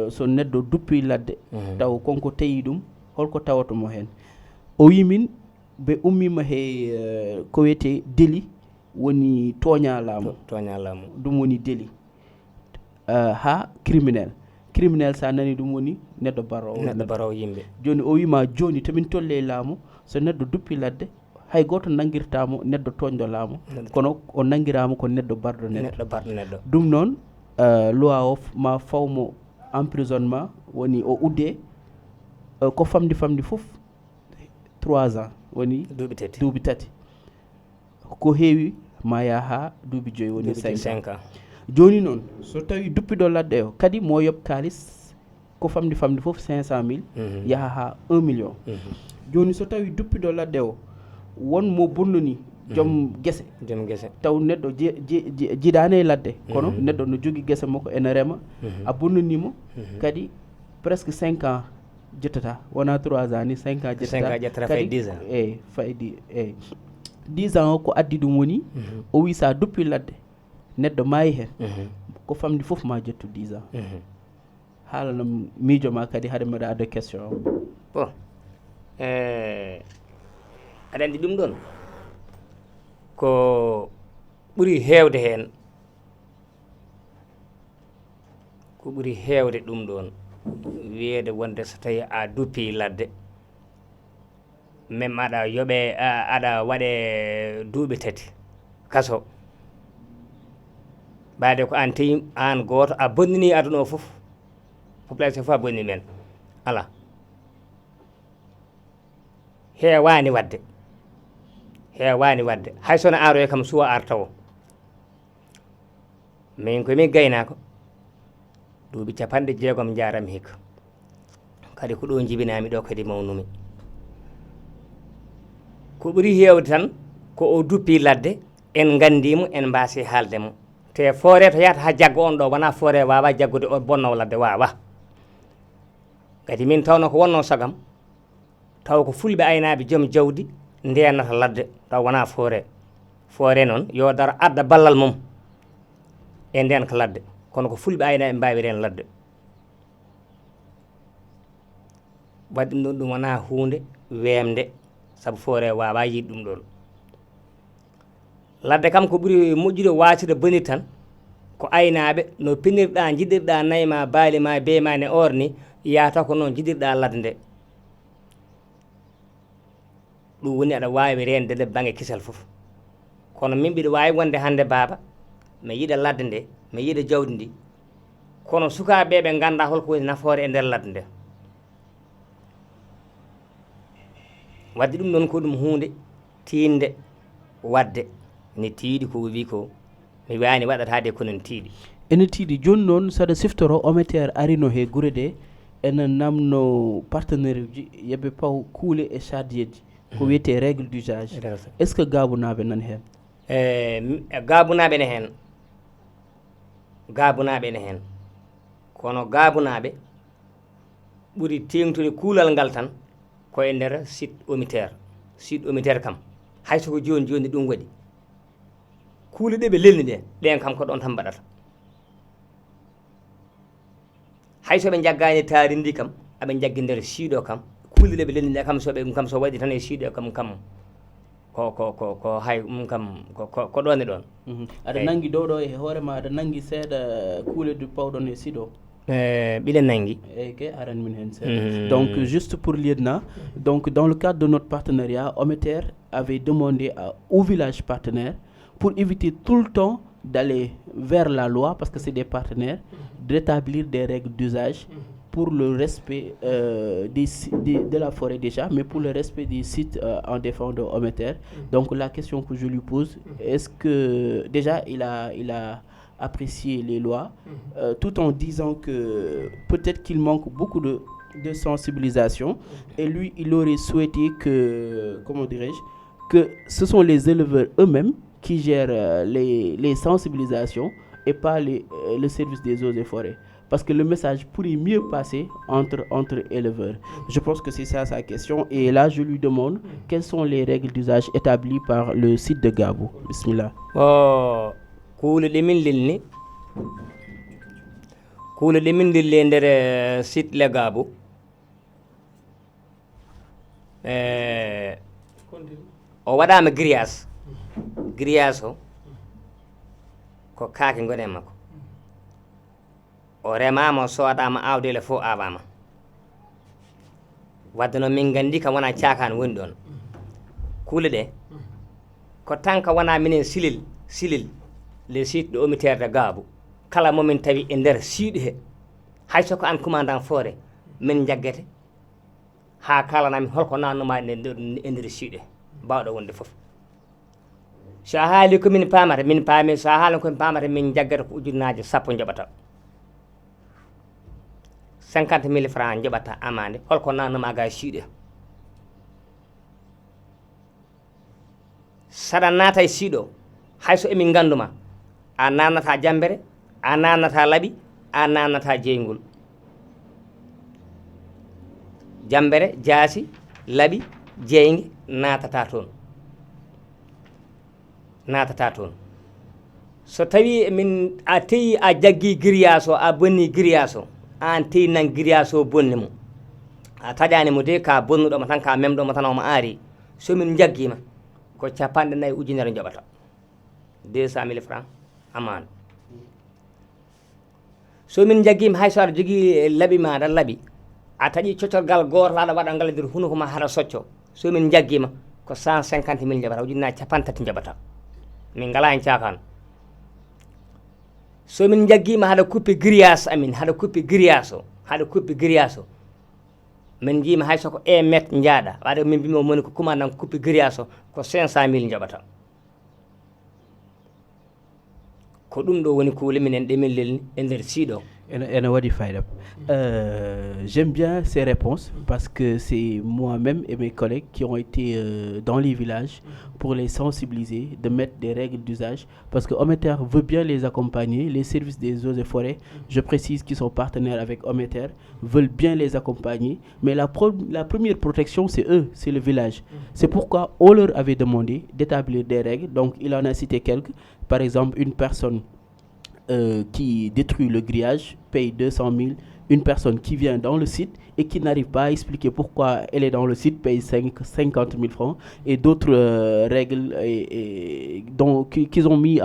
so neɗɗo duppi ladde taw konko tawi ɗum holko tawatomo hen o wi min ɓe ummima he ko wiyete délit woni tooña laamu ɗum woni délit ha criminel sa nani ɗum woni neɗɗo barowo yimɓe joni o wima joni tomin tolle laamu so neɗɗo duppi ladde hay goto nanguirtamo neɗɗo toñɗo laamu kono o nanguirama ko neɗɗo barɗo neɗɗo ɗum noon loi o ma fawmo emprisonnement woni o udde ko famdi foof 3 ans woni duuɓi tati ko heewi ma yaha duuɓi 5 woni 5 ans joni noon so tawi duppiɗo ladde o kadi mo yoɓ kalis ko famdi foof 500 000 yaha ha 1 million joni so tawi duppiɗo ladde o won mo bonnoni joom guese taw neɗɗo jiɗani e ladde kono neɗɗo no jogui guese makko ene rema a bonnonimo kadi presque 5 ans jettata wona 3 ans ni 5 ans jettata fay 10 ans eyyi faydi eyyi 10 ans o ko addi ɗum woni o wi sa duppi ladde neɗɗo maayi hen ko famdi foof ma jettu 10 ans haalano miijo ma kadi haade mbaɗa adde question o bon aɗa andi ɗum ɗon ko ɓuuri heewde ɗum ɗon wiyeede wonde so tawi a duppi ladde même aɗa yoɓe aɗa waɗe duuɓi 3 kaso ɓaade ko an tawi an gooto a bonnini aduna o fof population fof a bonni men ala heewani wadde hay sono aroye kam suwa artawo min komin gaynako duuɓi 60 jarami hikka kadi ko ɗo jibinami ɗo kadi mawnumi ko ɓuuri heewde tan ko o duppi ladde en gandimo en mbasi haaldemo te foore to yahata ha jagga on ɗo wona foore wawa jaggude o bonnowo ladde wawa kadi min tawno ko wonno sagam taw ko fulɓe aynaɓe joom jawdi ndenata ladde taw wona foore noon yo daro adda ballal mum e ndenka ladde kono ko fulɓe aynaɓe mbawi ren ladde wadde ɗum wona hunde wemde saabu foore wawa yiide ɗum ɗon ladde kam ko ɓuuri moƴƴude wasude bonir tan ko aynaɓe no pinirɗa jiɗirɗa nayyi ma baali ma beey ma ne orni yataw ko noon jiɗirɗa ladde nde ɗum woni aɗa wawi rende nde banggue kisal foof kono min mbiɗa wawi wonde hande baaba mi yiiɗa ladde nde mi yiiɗa jawdi ndi kono sukaɓeɓe ganda holko woni nafoore e nder ladde nde wadde ɗum noon ko ɗum hunde tinde wadde ne tiiɗi ko wi ko mi wani waɗatade kono ne tiiɗi ene tiiɗi joni noon saɗa siftoro ometere arino he guure ɗe ene namno partenaire uji yooɓe paw kuule e chardier ji ko wiyete règle d'usage est ce que gabunaɓe nan hen gabunaɓe ne hen kono gabunaɓe ɓuuri tengtude kuulal ngal tan koye nder site omitaire kam hay soko joni ɗum waɗi kuule ɗe ɓe lelni ɗe ɗen kam ko ɗon tan mbaɗata hay soɓe jaggani taari ndi kam aɓe jaggi nder siiɗo kam kuule ɗe ɓe lelni ɗe kam soɓe kam so waɗi tan e siiɗo kam ko hay kam ko ɗon e ɗon aɗa nangi dow ɗo e hoorema aɗa nangi seeɗa kuule du pawɗon e siiɗo ɓiɗen nangi donc juste pour l'IEDNA donc dans le cadre de notre partenariat Ometer avait demandé aux villages partenaires pour éviter tout le temps d'aller vers la loi parce que c'est des partenaires d'établir des règles d'usage pour le respect de la forêt déjà, mais pour le respect des sites en défense de Ometer. Donc la question que je lui pose, est-ce que déjà il a apprécié les lois, tout en disant que peut-être qu'il manque beaucoup de sensibilisation, et lui il aurait souhaité que, comment dirais-je, que ce sont les éleveurs eux-mêmes qui gèrent les sensibilisations et pas le service des eaux et forêts. Parce que le message pourrait mieux passer entre éleveurs. Je pense que c'est ça sa question. Et là, je lui demande quelles sont les règles d'usage établies par le site de Gabou. Bismillah. Kuule ɗe min lelni kuule ɗe min dille nder site le Gabou o waɗama grillage o ko kaake gone makko o remama o sodama awdele fof awama wadde noon min gandi kam wona cakane woni ɗon kuule ɗe ko tan ka wona minen silil les sites de omitaire de Gabou kala momin tawi e nder siiɗo he hayso ko an commandant forêt min jaggete ha kalanami holko nannuma e nder siiɗo he mbawɗo wonde foof so a haali komin pamata min paami so a haali komin pamata min jaggata ko ujunnaje 10 jaɓata 50.000 francs jaɓata amande holko nannuma ga siiɗo saɗa naata e siiɗo hayso emin ganduma a nannata jambere a nannata laaɓi a nannata jeygol jambere jaasi laaɓi jeyge natata toon so tawi min a teyi a jaggi grillage o a bonni grillage o an teyi nan grillage o bonni mo a taƴani mo de ka bonnuɗoma tan ka memɗoma tan omo aari somin jaggima ko 4 ujunere jaɓata 200.000 francs amande somin jaggima hayso aɗa jogui laaɓi maɗa laaɓi a taƴi coccorgal goto aɗa waɗa ngal nder hunuko ma haɗa socco somin jaggima ko 150.000 jaɓata ujunnaje 30 jaɓata min ngala hen cakano somin jaggima haɗa kuppi grillage amin haɗa kuppi grillage o min jiima hayso ko 1 mètre jaaɗa waɗa min mbimo moni ko commandant kuppi grillage o ko 500.000 jaɓata ko ɗum ɗo woni kuule minen ɗemin lelni e nder siiɗo. J'aime bien ces réponses parce que c'est moi-même et mes collègues qui ont été dans les villages pour les sensibiliser, de mettre des règles d'usage parce que Ometer veut bien les accompagner, les services des eaux et forêts, je précise qu'ils sont partenaires avec Ometer, veulent bien les accompagner, mais la première protection c'est eux, c'est le village. C'est pourquoi on leur avait demandé d'établir des règles, donc il en a cité quelques, par exemple une personne qui détruit le grillage paye 200.000. Une personne qui vient dans le site et qui n'arrive pas à expliquer pourquoi elle est dans le site paye 50.000 francs et d'autres règles qu'ils ont mis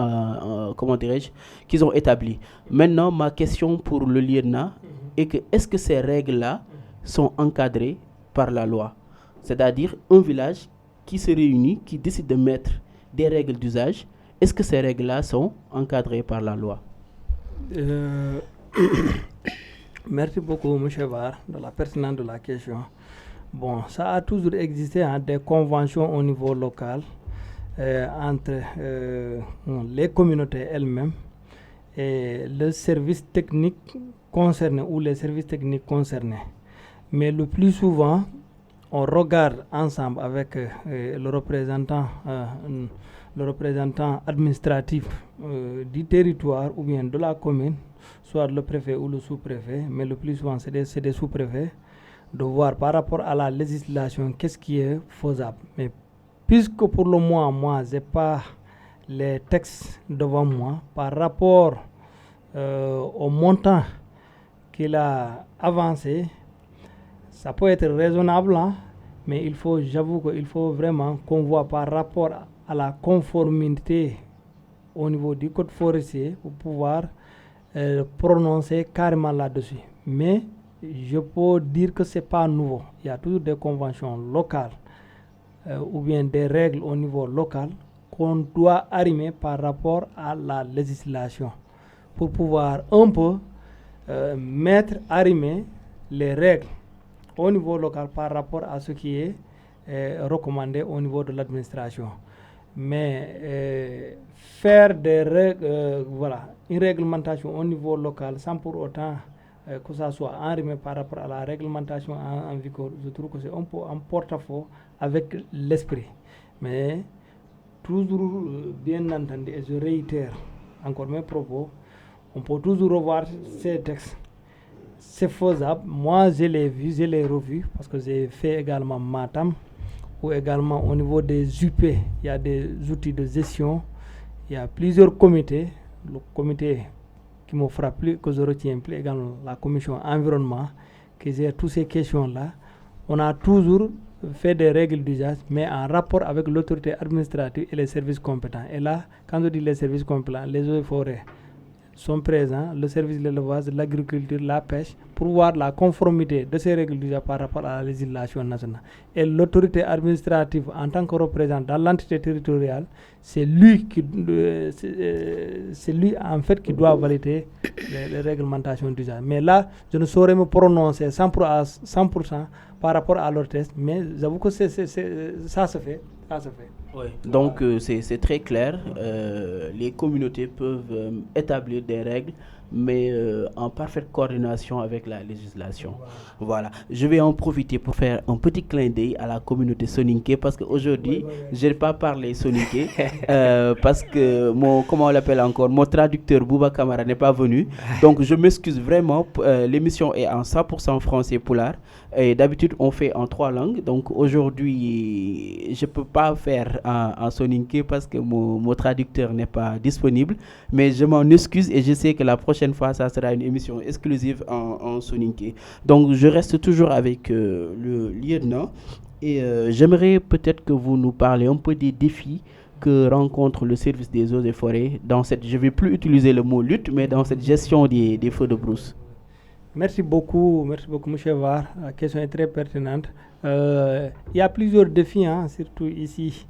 comment dirais-je, qu'ils ont établi. Maintenant, ma question pour le LIENA est que est-ce que ces règles-là sont encadrées par la loi? C'est-à-dire un village qui se réunit, qui décide de mettre des règles d'usage, est-ce que ces règles-là sont encadrées par la loi? Merci beaucoup, M. Var, de la pertinence de la question. Bon, ça a toujours existé des conventions au niveau local entre les communautés elles-mêmes et le service technique concerné ou les services techniques concernés. Mais le plus souvent, on regarde ensemble avec le représentant administratif du territoire ou bien de la commune, soit le préfet ou le sous-préfet, mais le plus souvent c'est des sous-préfets, de voir par rapport à la législation qu'est-ce qui est faisable. Mais puisque pour le moment, moi, je n'ai pas les textes devant moi, par rapport au montant qu'il a avancé, ça peut être raisonnable, hein, mais j'avoue qu'il faut vraiment qu'on voit par rapport à la conformité au niveau du code forestier pour pouvoir prononcer carrément là-dessus. Mais je peux dire que ce n'est pas nouveau. Il y a toujours des conventions locales ou bien des règles au niveau local qu'on doit arrimer par rapport à la législation pour pouvoir un peu arrimer les règles au niveau local par rapport à ce qui est recommandé au niveau de l'administration. Mais faire des règles, une réglementation au niveau local sans pour autant que ça soit enrimé par rapport à la réglementation en vigueur, je trouve que c'est un peu en porte-à-faux avec l'esprit. Mais toujours, bien entendu, et je réitère encore mes propos, on peut toujours revoir ces textes. C'est faisable. Moi, je l'ai vu, je l'ai revu parce que j'ai fait également Matam, ou également au niveau des UP, il y a des outils de gestion, il y a plusieurs comités. Le comité qui me fera plus, que je retiens plus également la commission environnement, qui gère toutes ces questions-là. On a toujours fait des règles d'usage, mais en rapport avec l'autorité administrative et les services compétents. Et là, quand je dis les services compétents, les eaux et forêts sont présents, le service de l'élevage, de l'agriculture, la pêche, pour voir la conformité de ces règles d'usage par rapport à la législation nationale. Et l'autorité administrative, en tant que représentant dans l'entité territoriale, c'est lui en fait qui doit valider les réglementations d'usage. Mais là, je ne saurais me prononcer 100% par rapport à leur test, mais j'avoue que ça se fait. Oui. Donc c'est très clair. Les communautés peuvent établir des règles, mais en parfaite coordination avec la législation. Voilà. Je vais en profiter pour faire un petit clin d'œil à la communauté soninké, parce qu'aujourd'hui, je n'ai pas parlé soninké, parce que comment on l'appelle encore, mon traducteur Bouba Kamara n'est pas venu. Donc je m'excuse vraiment. L'émission est en 100% français poulard. Et d'habitude, on fait en 3 langues. Donc aujourd'hui, je ne peux pas faire en soninké parce que mon traducteur n'est pas disponible. Mais je m'en excuse et je sais que la prochaine fois, ça sera une émission exclusive en soninké. Donc je reste toujours avec le lieutenant. Et j'aimerais peut-être que vous nous parlez un peu des défis que rencontre le service des eaux et forêts dans cette, je ne vais plus utiliser le mot lutte, mais dans cette gestion des feux de brousse. Merci beaucoup, M. Var. La question est très pertinente. Il y a plusieurs défis, surtout ici.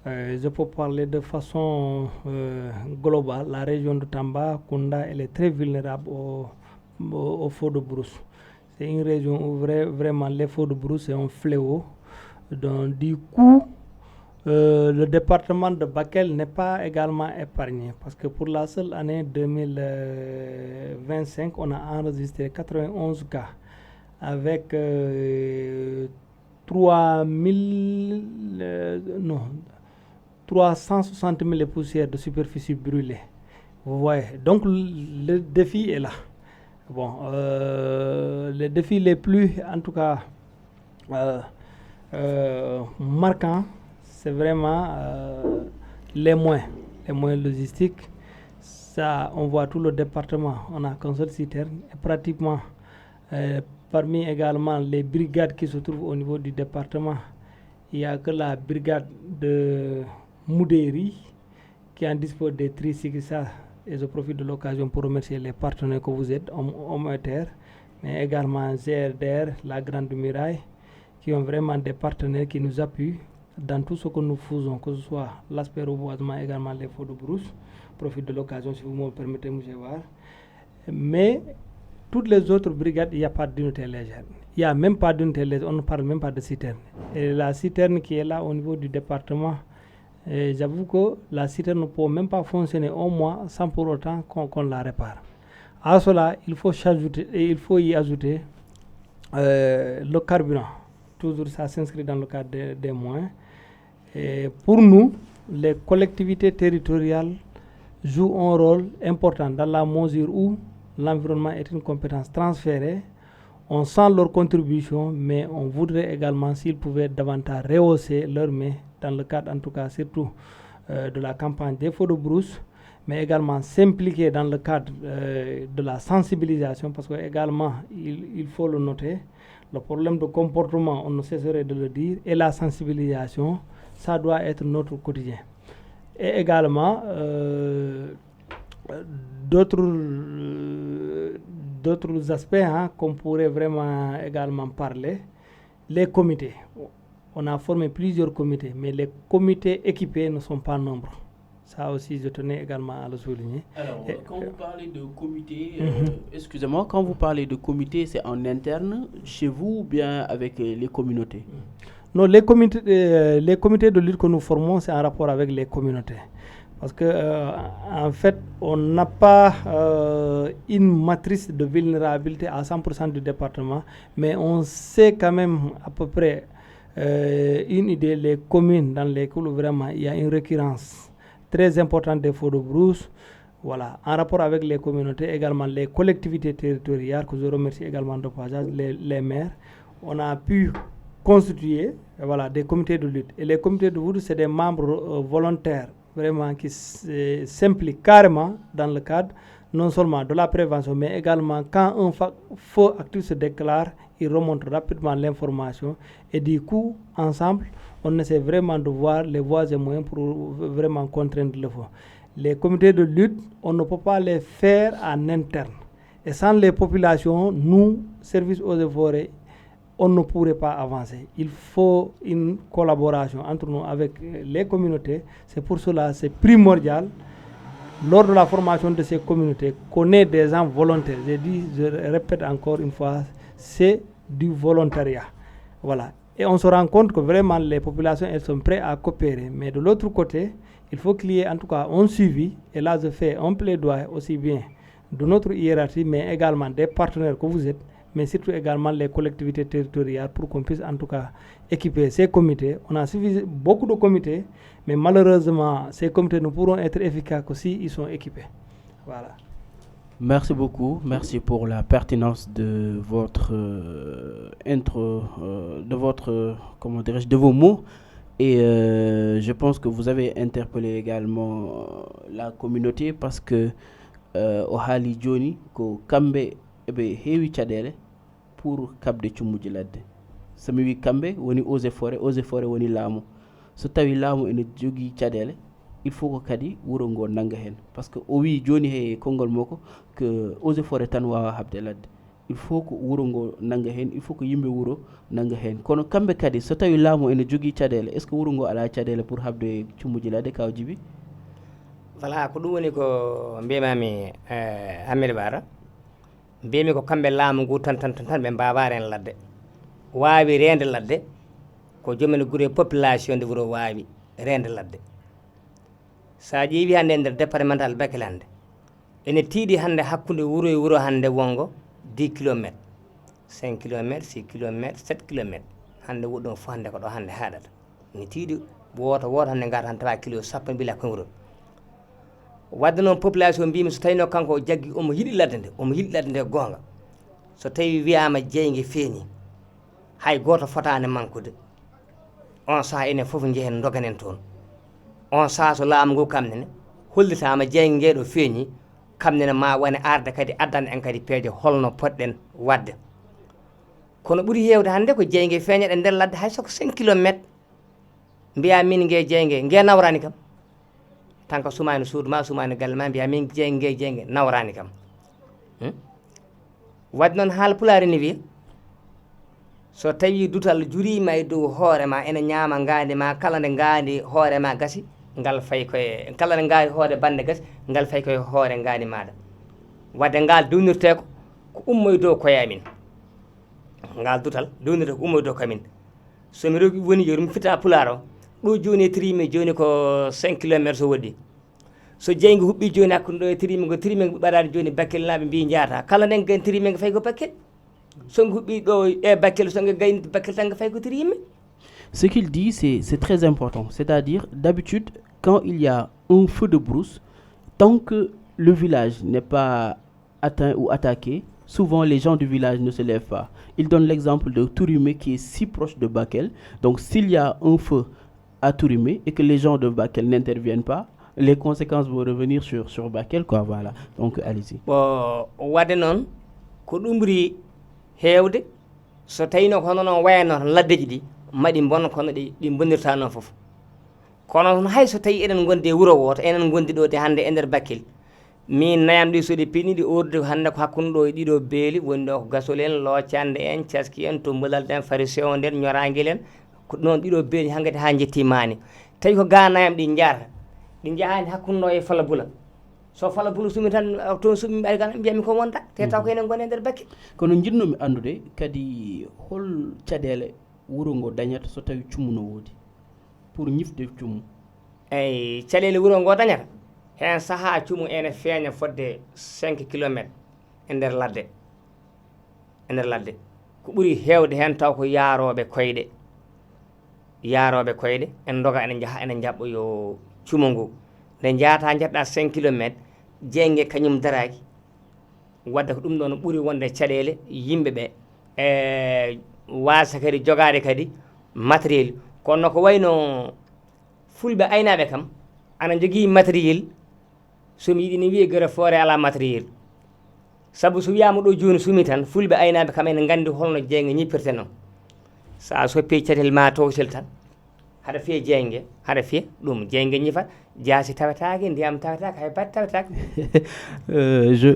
Je peux parler de façon globale. La région de Tambacounda, elle est très vulnérable aux feux de brousse. C'est une région où vraiment les feux de brousse c'est un fléau. Donc, du coup, le département de Bakel n'est pas également épargné parce que pour la seule année 2025, on a enregistré 91 cas avec 360 000 poussières de superficie brûlée. Vous voyez, donc le défi est là. Bon, les défis les plus, en tout cas, marquants, c'est vraiment les moyens logistiques. Ça, on voit tout le département. On a qu'un seul citerne. Et pratiquement, parmi également les brigades qui se trouvent au niveau du département, il n'y a que la brigade de Moudéri qui en dispose des tricycles. Et je profite de l'occasion pour remercier les partenaires que vous êtes, Hommes et Terre, mais également GRDR, la Grande Muraille, qui ont vraiment des partenaires qui nous appuient dans tout ce que nous faisons, que ce soit l'aspect reboisement, également les feux de brousse. Profite de l'occasion, si vous me permettez, M. Var. Mais toutes les autres brigades, il n'y a pas d'unité légère. Il n'y a même pas d'unité légère, on ne parle même pas de citerne. Et la citerne qui est là au niveau du département, j'avoue que la citerne ne peut même pas fonctionner au mois sans pour autant qu'on la répare. À cela, il faut y ajouter le carburant. Toujours ça s'inscrit dans le cadre des moyens. Et pour nous, les collectivités territoriales jouent un rôle important dans la mesure où l'environnement est une compétence transférée. On sent leur contribution, mais on voudrait également s'ils pouvaient davantage rehausser leur main dans le cadre, en tout cas surtout de la campagne des feux de brousse, mais également s'impliquer dans le cadre de la sensibilisation, parce que également, il faut le noter, le problème de comportement, on ne cesserait de le dire, et la sensibilisation, ça doit être notre quotidien. Et également, d'autres aspects qu'on pourrait vraiment également parler, les comités. On a formé plusieurs comités, mais les comités équipés ne sont pas nombreux. Ça aussi, je tenais également à le souligner. Alors, quand vous parlez de comité, excusez-moi, quand vous parlez de comité, c'est en interne, chez vous ou bien avec les communautés? Non, les comités de lutte que nous formons, c'est en rapport avec les communautés. Parce que, en fait, on n'a pas une matrice de vulnérabilité à 100% du département, mais on sait quand même à peu près une idée, les communes dans lesquelles vraiment il y a une récurrence très importante des feux de brousse. Voilà. En rapport avec les communautés, également les collectivités territoriales, que je remercie également de passage, les maires, on a pu constituer des comités de lutte. Et les comités de lutte, c'est des membres volontaires vraiment qui s'impliquent carrément dans le cadre non seulement de la prévention, mais également quand un feu actif se déclare, il remonte rapidement l'information et du coup, ensemble, on essaie vraiment de voir les voies et moyens pour vraiment contraindre le feu. Les comités de lutte, on ne peut pas les faire en interne. Et sans les populations, nous, services eaux et forêts, on ne pourrait pas avancer. Il faut une collaboration entre nous avec les communautés. C'est pour cela c'est primordial, lors de la formation de ces communautés, qu'on ait des gens volontaires. Je répète encore une fois, c'est du volontariat. Voilà. Et on se rend compte que vraiment les populations, elles sont prêtes à coopérer. Mais de l'autre côté, il faut qu'il y ait en tout cas un suivi. Et là, je fais un plaidoyer aussi bien de notre hiérarchie, mais également des partenaires que vous êtes, mais surtout également les collectivités territoriales pour qu'on puisse en tout cas équiper ces comités. On a beaucoup de comités, mais malheureusement, ces comités ne pourront être efficaces que s'ils sont équipés. Voilà. Merci beaucoup. Merci pour la pertinence de votre de vos mots. Et je pense que vous avez interpellé également la communauté parce que o haali joni ko kamɓe eɓe heewi caɗele pour kabde cummuji ladde somi wi kamɓe woni eaux et forêt woni laamu so tawi laamu ene jogii caɗele il faut ko kadi wuro ngo nanga hen par ce que o wi joni he konngol makko que eaux et forêt tan wawa habde ladde il faut ko wuro ngo nanga hen il faut ko yimɓe wuro nanga hen kono kamɓe kadi so tawi laamu ene jogii caɗele est ce que wuro ngo ala caɗele pour habde cummuji ladde kaw Djiby. Voilà, ko ɗum woni ko mbimami Hamidou Bara mbimi ko kamɓe laamu ngu tan ɓe mbawa reen ladde wawi rende ladde ko joomen guure population de wuro wawi rende ladde sa ƴeewi hannde e nder départemental Bakel hannde ene tiiɗi hannde hakkude wuro e wuro hannde wongo 10 kilométres 5 kilométres 6 kilométres 7 kilométres hannde wuɗɗon fof hannde ko ɗo hannde haaɗata ene tiiɗi woto hannde ngata han tawa kilo sappo mbila kon wuro wadde noon population mbimi so tawino kanko jaggi omo yiɗi ladde nde goonga so tawi wiyama jeygue feeñi hay goto fotani mankude on saha enen foof jehen doganen toon on saha so laamu ngu kamnene hollitama jeygue ngeɗo feeñi kamnene ma wone arde kadi addana en kadi peeje holno poɗɗen wadde kono ɓuuri hewde hannde ko jeygue feeñat e nder ladde hay soko 5 kilométres mbiya min gue jeygue gue nawrani kam tan ko sumani suudu ma sumani galle ma mbiya min jeygue nawrani kam wadde noon haala pulaari ni wiya so tawi dutal jurima e dow hoorema ene ñaama ngaandi ma kala nde ngaandi hoorema gasi ngal fay koye kala nde ngaandi hoore bande gasi ngal fay koye hoore ngaandi maɗa wadde ngal duwnirte ko ummoye dow koyamin ngal dutal duwnirte ko ummoye dow koyamin somi rogi woni yo ɗum fita pulaar o ɗo joni e trimi joni ko 5 kilométres so woɗɗi so jeygu huɓɓi joni hakkude ɗo e trimi go ɓaɗade joni Bakel naaɓe mbi jaata kala nden gayni trimi fay ko Bakel so ngu huɓɓi ɗo e Bakel so ngu gayni Bakel tan fay ko trimi. Ce qu'il dit, c'est très important. C'est-à-dire, d'habitude, quand il y a un feu de brousse, tant que le village n'est pas atteint ou attaqué, souvent les gens du village ne se lèvent pas. Il donne l'exemple de Tourimé qui est si proche de Bakel. Donc, s'il y a un feu à Tourimé et que les gens de Bakel n'interviennent pas, les conséquences vont revenir sur Bakel, quoi. Voilà. Donc, allez-y. Bon, wadde non, ko ɗum ɓuri heewde so tawino kono noon wayno laddeji ɗi maɗi bonna kono ɗi bonnirta noon fof kono hay so tawi eɗen gondi e wuro woto enen gondi ɗo de hannde e nder Bakel min nayam ɗi so ɗi pinɗi urde hannde ko hakkude ɗo e ɗiɗo beeli woni ɗo ko gasol en loocande en caski en to mbalalde en fari sewo nden ñoraguel en ko noon ɗiɗo beeli hankkadi ha jettimani tawi ko ga nayam ɗi jaarata ɗi jahani hakkude ɗo e Falabula so Falabula sumi tan toon sumi ɓari gan mbiyami ko wonta te taw ko enen goni e nder Bakel kono jinnomi andude kadi hol caɗele wuro ngo dañata so tawi cummu no woodi pour ñifde cummu eyyi caɗele wuro ngo dañata hen saaha cummu ene feeña fodde 5 kilométres e nder ladde ko ɓuuri hewde hen taw ko yaaroɓe koyɗe en doga ene jaaha ene jaɓɓa yo cummu ngu nde jaata jetɗa 5 kilométres jeygue kañum daraki wadde ko ɗum ɗon ɓuuri wonde caɗele yimɓeɓe e wasa kadi jogade kadi matériel kono ko wayno fulɓe aynaɓe kam ana jogui matériel somi yiɗi ni wiye gara forêt ala matériel sabu so wiyama ɗo joni sumi tan fulɓe aynaɓe kam ene gandi holno jeyge ñippirte noon sa soppi catel ma towsel tan haɗa fiya jeyge haɗa fiya ɗum jeyge ñifat jaasi tawetake ndiyam tawetake hay bat tawetake.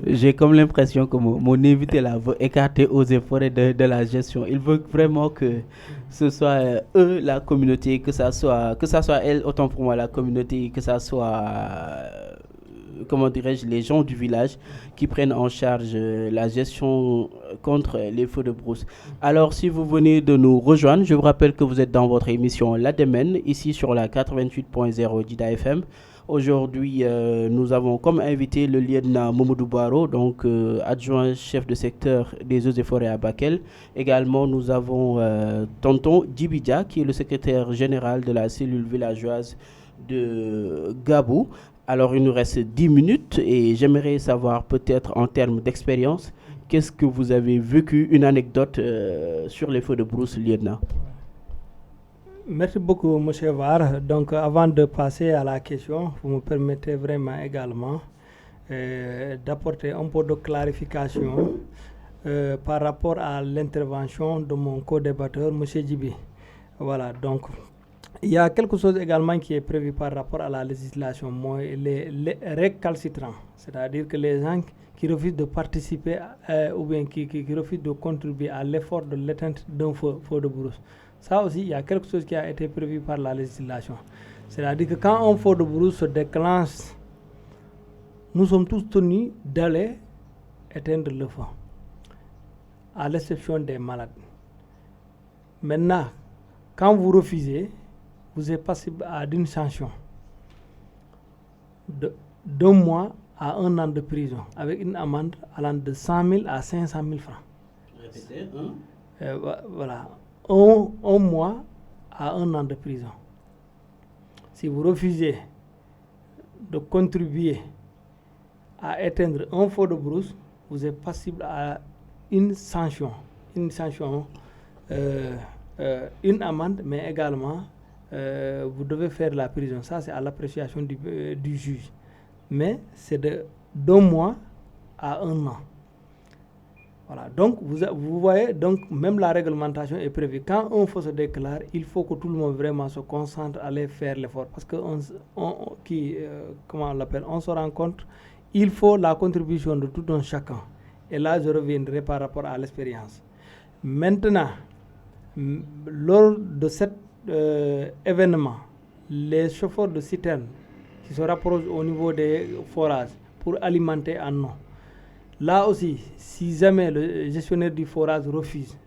J'ai comme l'impression que mon invité là veut écarter eaux et forêts de la gestion. Il veut vraiment que ce soit eux, la communauté, que ça soit elle, autant pour moi la communauté, que ça soit comment dirais-je, les gens du village qui prennent en charge la gestion contre les feux de brousse. Alors, si vous venez de nous rejoindre, je vous rappelle que vous êtes dans votre émission La Démène, ici sur la 88.0 Djida FM. Aujourd'hui, nous avons comme invité le lieutenant Mamadou Baro, donc adjoint chef de secteur des eaux et forêts à Bakel. Également, nous avons tonton Djibidja, qui est le secrétaire général de la cellule villageoise de Gabou. Alors, il nous reste 10 minutes et j'aimerais savoir peut-être en termes d'expérience, qu'est-ce que vous avez vécu, une anecdote sur les feux de brousse, lieutenant? Merci beaucoup, M. Var. Donc, avant de passer à la question, vous me permettez vraiment également d'apporter un peu de clarification par rapport à l'intervention de mon co-débatteur, M. Djibi. Voilà, donc, il y a quelque chose également qui est prévu par rapport à la législation, les récalcitrants, c'est-à-dire que les gens qui refusent de participer ou bien qui refusent de contribuer à l'effort de l'éteinte d'un feu de brousse. Ça aussi, il y a quelque chose qui a été prévu par la législation. C'est-à-dire que quand un feu de brousse se déclenche, nous sommes tous tenus d'aller éteindre le feu, à l'exception des malades. Maintenant, quand vous refusez, vous êtes passible à d'une sanction d'un mois à 1 an de prison, avec une amende allant de 100 000 à 500 000 francs. Répétez, voilà. Un mois à 1 an de prison. Si vous refusez de contribuer à éteindre un feu de brousse, vous êtes passible à une sanction, une amende, mais également vous devez faire la prison. Ça, c'est à l'appréciation du juge. Mais c'est d'1 mois à 1 an. Voilà, donc vous voyez, donc même la réglementation est prévue. Quand un feu se déclare, il faut que tout le monde vraiment se concentre à aller faire l'effort. Parce que comment on l'appelle, on se rend compte, il faut la contribution de tout un chacun. Et là, je reviendrai par rapport à l'expérience. Maintenant, lors de cet événement, les chauffeurs de citernes qui se rapprochent au niveau des forages pour alimenter en eau, là aussi, si jamais le gestionnaire du forage refuse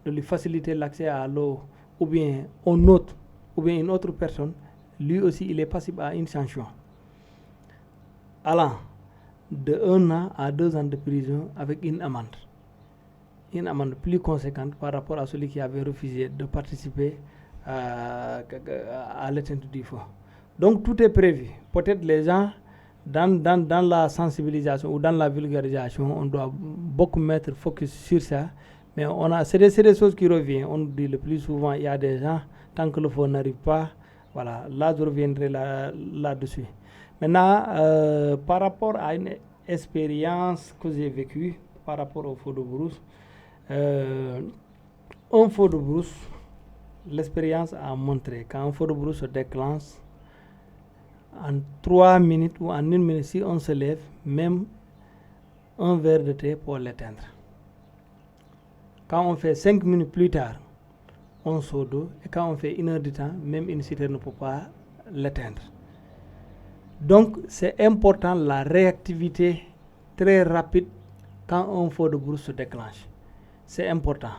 de lui faciliter l'accès à l'eau ou bien une autre personne, lui aussi il est passible à une sanction allant de 1 an à 2 ans de prison avec une amende plus conséquente par rapport à celui qui avait refusé de participer à l'éteinte du feu. Donc tout est prévu. Peut-être les gens dans la sensibilisation ou dans la vulgarisation, on doit beaucoup mettre focus sur ça. Mais c'est des choses qui reviennent. On dit le plus souvent, il y a des gens, tant que le feu n'arrive pas, voilà, là je reviendrai là-dessus. Maintenant, par rapport à une expérience que j'ai vécue par rapport au feu de brousse, un feu de brousse, l'expérience a montré qu'un feu de brousse se déclenche en 3 minutes ou en 1 minute, si on se lève, même un verre de thé pour l'éteindre. Quand on fait 5 minutes plus tard, on sort d'eau, et quand on fait 1 heure de temps, même une citerne ne peut pas l'éteindre. Donc, c'est important la réactivité très rapide quand un feu de brousse se déclenche. C'est important.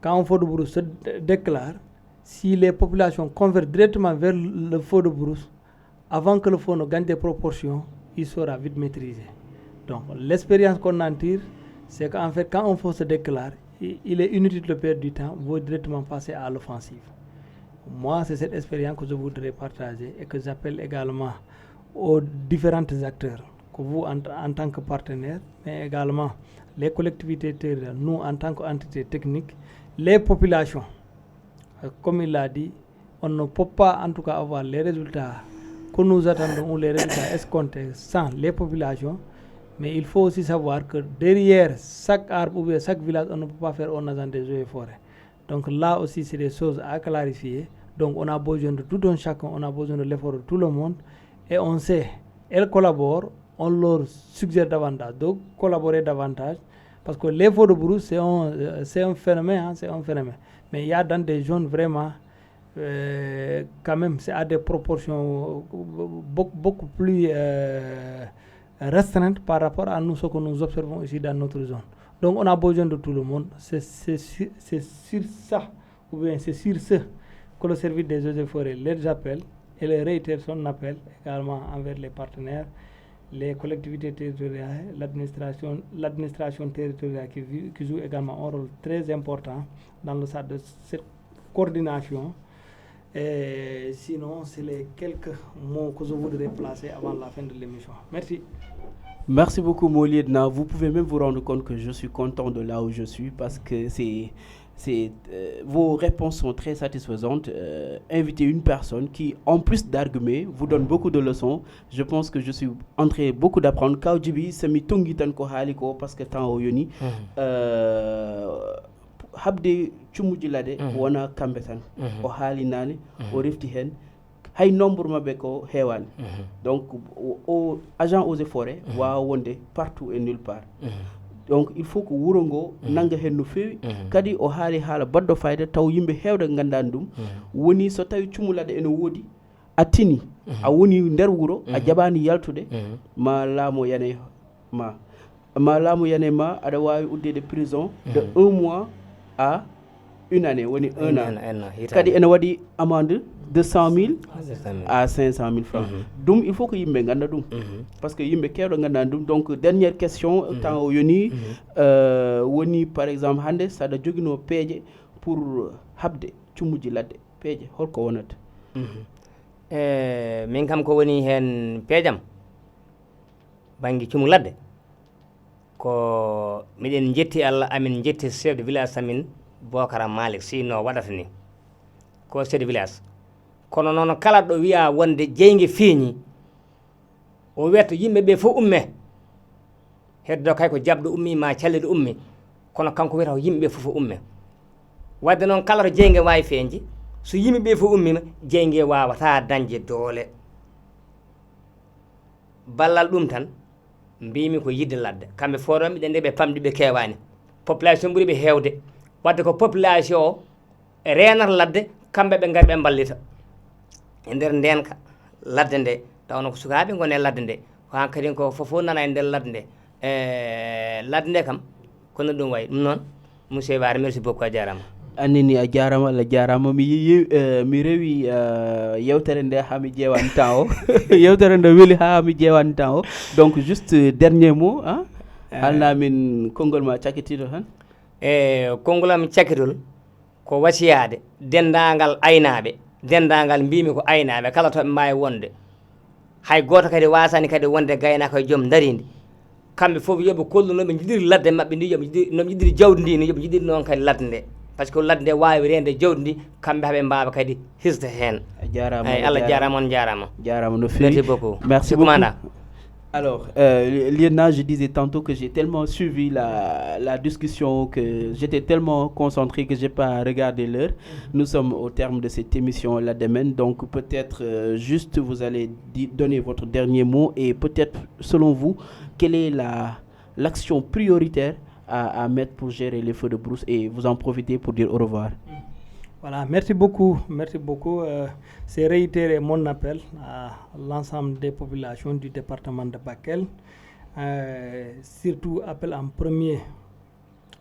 Quand un feu de brousse se déclare, si les populations convergent directement vers le feu de brousse, avant que le feu ne gagne des proportions, il sera vite maîtrisé. Donc, l'expérience qu'on en tire, c'est qu'en fait, quand un feu se déclare, il est inutile de perdre du temps, vous directement passer à l'offensive. Moi, c'est cette expérience que je voudrais partager et que j'appelle également aux différents acteurs, que vous en tant que partenaires, mais également les collectivités territoriales, nous en tant qu'entité technique, les populations. Comme il l'a dit, on ne peut pas en tout cas avoir les résultats que nous attendons ou les résultats escomptés sans les populations. Mais il faut aussi savoir que derrière chaque arbre ou bien chaque village, on ne peut pas faire un agent des eaux et forêts. Donc là aussi, c'est des choses à clarifier. Donc on a besoin de tout un chacun, on a besoin de l'effort de tout le monde. Et on sait, elles collaborent, on leur suggère davantage de collaborer davantage. Parce que les feux de brousse, c'est un phénomène, hein, c'est un phénomène. Mais il y a dans des zones vraiment, quand même, c'est à des proportions beaucoup plus restreintes par rapport à nous, ce que nous observons ici dans notre zone. Donc on a besoin de tout le monde. C'est sur ça, ou bien c'est sur ce que le service des eaux et forêts les appelle et les réitère son appel également envers les partenaires, les collectivités territoriales, l'administration territoriale qui joue également un rôle très important dans le cadre de cette coordination. Et sinon, c'est les quelques mots que je voudrais placer avant la fin de l'émission. Merci. Merci beaucoup, Moliedna. Vous pouvez même vous rendre compte que je suis content de là où je suis parce que vos réponses sont très satisfaisantes. Inviter une personne qui, en plus d'argumer, vous donne beaucoup de leçons. Je pense que je suis en train beaucoup d'apprendre. Kaudjibi, c'est mi tongitan ko haliko parce que tant au yoni. Habde chumujilade wana kambetan o haali nani o refti hen hay nombre mabbe ko hewani donc o agent eaux et forêts wa wonde partout et nulle part donc il faut que wuro ngo nanga hen no fewi kadi o haali haala baddo fayda taw yimbe hewde gandani dum woni so tawi cumulade ene wodi a tini a woni nder wuro a jabani yaltude ma laamo yane ma laamo yane ma ada wawi uddede prison de 1 mois à 1 année, woni 1 an. Kadi ene wadi amende de 100 000 à 500 000 francs. Donc il faut que yimbe ganda dum parce que yimbe kewdo ganda dum. Donc dernière question tant o yoni woni par exemple hande sada jogino peeje pour habde cumuji ladde peeje holko wonata min kam ko woni hen peejam bangi cumu ladde ko miɗen jetti Allah amin jetti chef de village amin Bokara Malik sino waɗata ni ko chef de village kono noon kala ɗo wiya wonde jeyge fiiñi o wiyata yimɓe ɓe fof umme heddo kay ko jabɗo ummi ma callide ummi kono kanko wiyata ko yimɓe ɓe fof umme wadde noon kala to jeyge wawi feeñde so yimɓe ɓe fof ummima jeyge wawata dañde doole ballal ɗum tan mbimi ko yidde ladde kamɓe foɗon ɓiɗen nde ɓe pamɗi ɓe kewani population ɓuuri ɓe hewde wadde ko population o renata ladde kamɓe ɓe gari ɓe ballita e nder ndenka ladde nde tawno ko sukaɓe gone ladde nde ko hankkadi ko fofo nana e nder ladde nde ladde nde kam kono ɗum wayi ɗum noon monsieur Ware merci beaucoup a jarama annini a jarama Allah jarama mi rewi yewtere nde ha mi ƴewani temps o yewtere nde weeli ha mi ƴewani temps o donc juste dernier mot halna min konngol ma cakkitiɗo tan konngol am cakkitol ko wasiyade dendagal aynaɓe dendagal mbimi ko aynaɓe kala toɓe mbawi wonde hay goto kadi wasani kadi wonde gaynako e joom darinde kamɓe foof yooɓe kollu noɓe jiɗiri ladde mabɓe ndi noɓe jiɗiri jawdi ndi ni yooɓe jiɗiri noon kadi ladde nde par ce que ladde nde wawi rende jawdi ndi kamɓe haɓe mbawa kadi hisde hen Allah jarama on jarama no fewi merci beaucoup merci beaucoup. Alors, Liena, je disais tantôt que j'ai tellement suivi la discussion, que j'étais tellement concentré que je n'ai pas regardé l'heure. Nous sommes au terme de cette émission La Démène, donc peut-être juste vous allez donner votre dernier mot et peut-être selon vous, quelle est l'action prioritaire à mettre pour gérer les feux de brousse et vous en profitez pour dire au revoir. Voilà, merci beaucoup. C'est réitérer mon appel à l'ensemble des populations du département de Bakel. Surtout appel en premier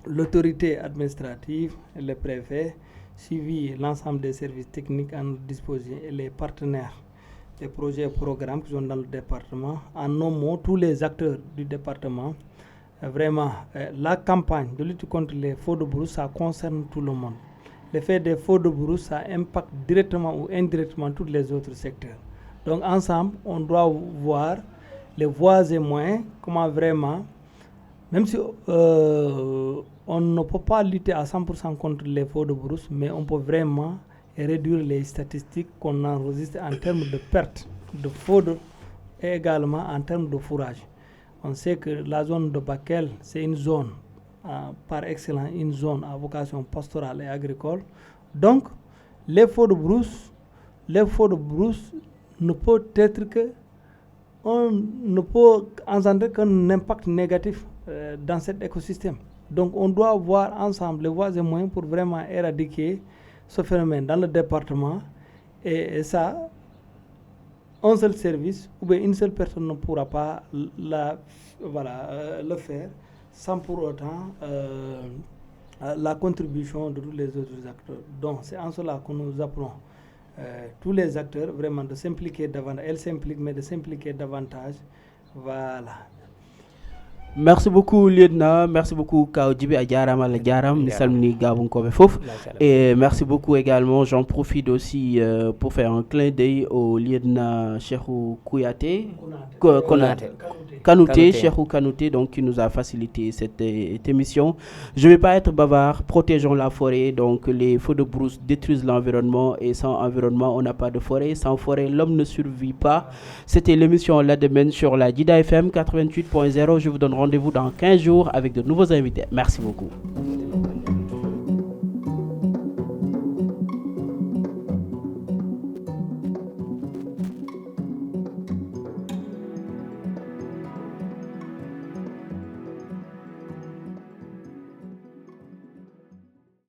l'autorité administrative, le préfet, suivi l'ensemble des services techniques à notre disposition et les partenaires des projets et programmes qui sont dans le département. En nommant tous les acteurs du département. Vraiment, la campagne de lutte contre les feux de brousse, ça concerne tout le monde. L'effet des feux de brousse, ça impacte directement ou indirectement tous les autres secteurs. Donc ensemble, on doit voir les voies et moyens, comment vraiment, même si on ne peut pas lutter à 100% contre les feux de brousse, mais on peut vraiment réduire les statistiques qu'on enregistre en termes de pertes de foudre et également en termes de fourrage. On sait que la zone de Bakel, c'est une zone, par excellence, une zone à vocation pastorale et agricole. Donc, les feux de brousse ne peut être que, on ne peut engendrer qu'un impact négatif dans cet écosystème. Donc, on doit voir ensemble les voies et moyens pour vraiment éradiquer ce phénomène dans le département. Et ça, un seul service ou bien une seule personne ne pourra pas le faire sans pour autant la contribution de tous les autres acteurs. Donc, c'est en cela que nous appelons tous les acteurs vraiment de s'impliquer davantage. Elles s'impliquent, mais de s'impliquer davantage. Voilà. Merci beaucoup lieutenant, merci beaucoup Kaodjibi Adjaram Aladjaram, Nisalmini Gabon Kobefouf. Et merci beaucoup également, j'en profite aussi pour faire un clin d'œil au lieutenant Cheikhou Kouyaté, Kanouté, Cheikhou Kanouté, donc qui nous a facilité cette émission. Je ne vais pas être bavard, protégeons la forêt, donc les feux de brousse détruisent l'environnement et sans environnement on n'a pas de forêt, sans forêt l'homme ne survit pas. C'était l'émission La Demain sur la Djida FM 88.0, je vous donne rendez-vous dans 15 jours avec de nouveaux invités. Merci beaucoup.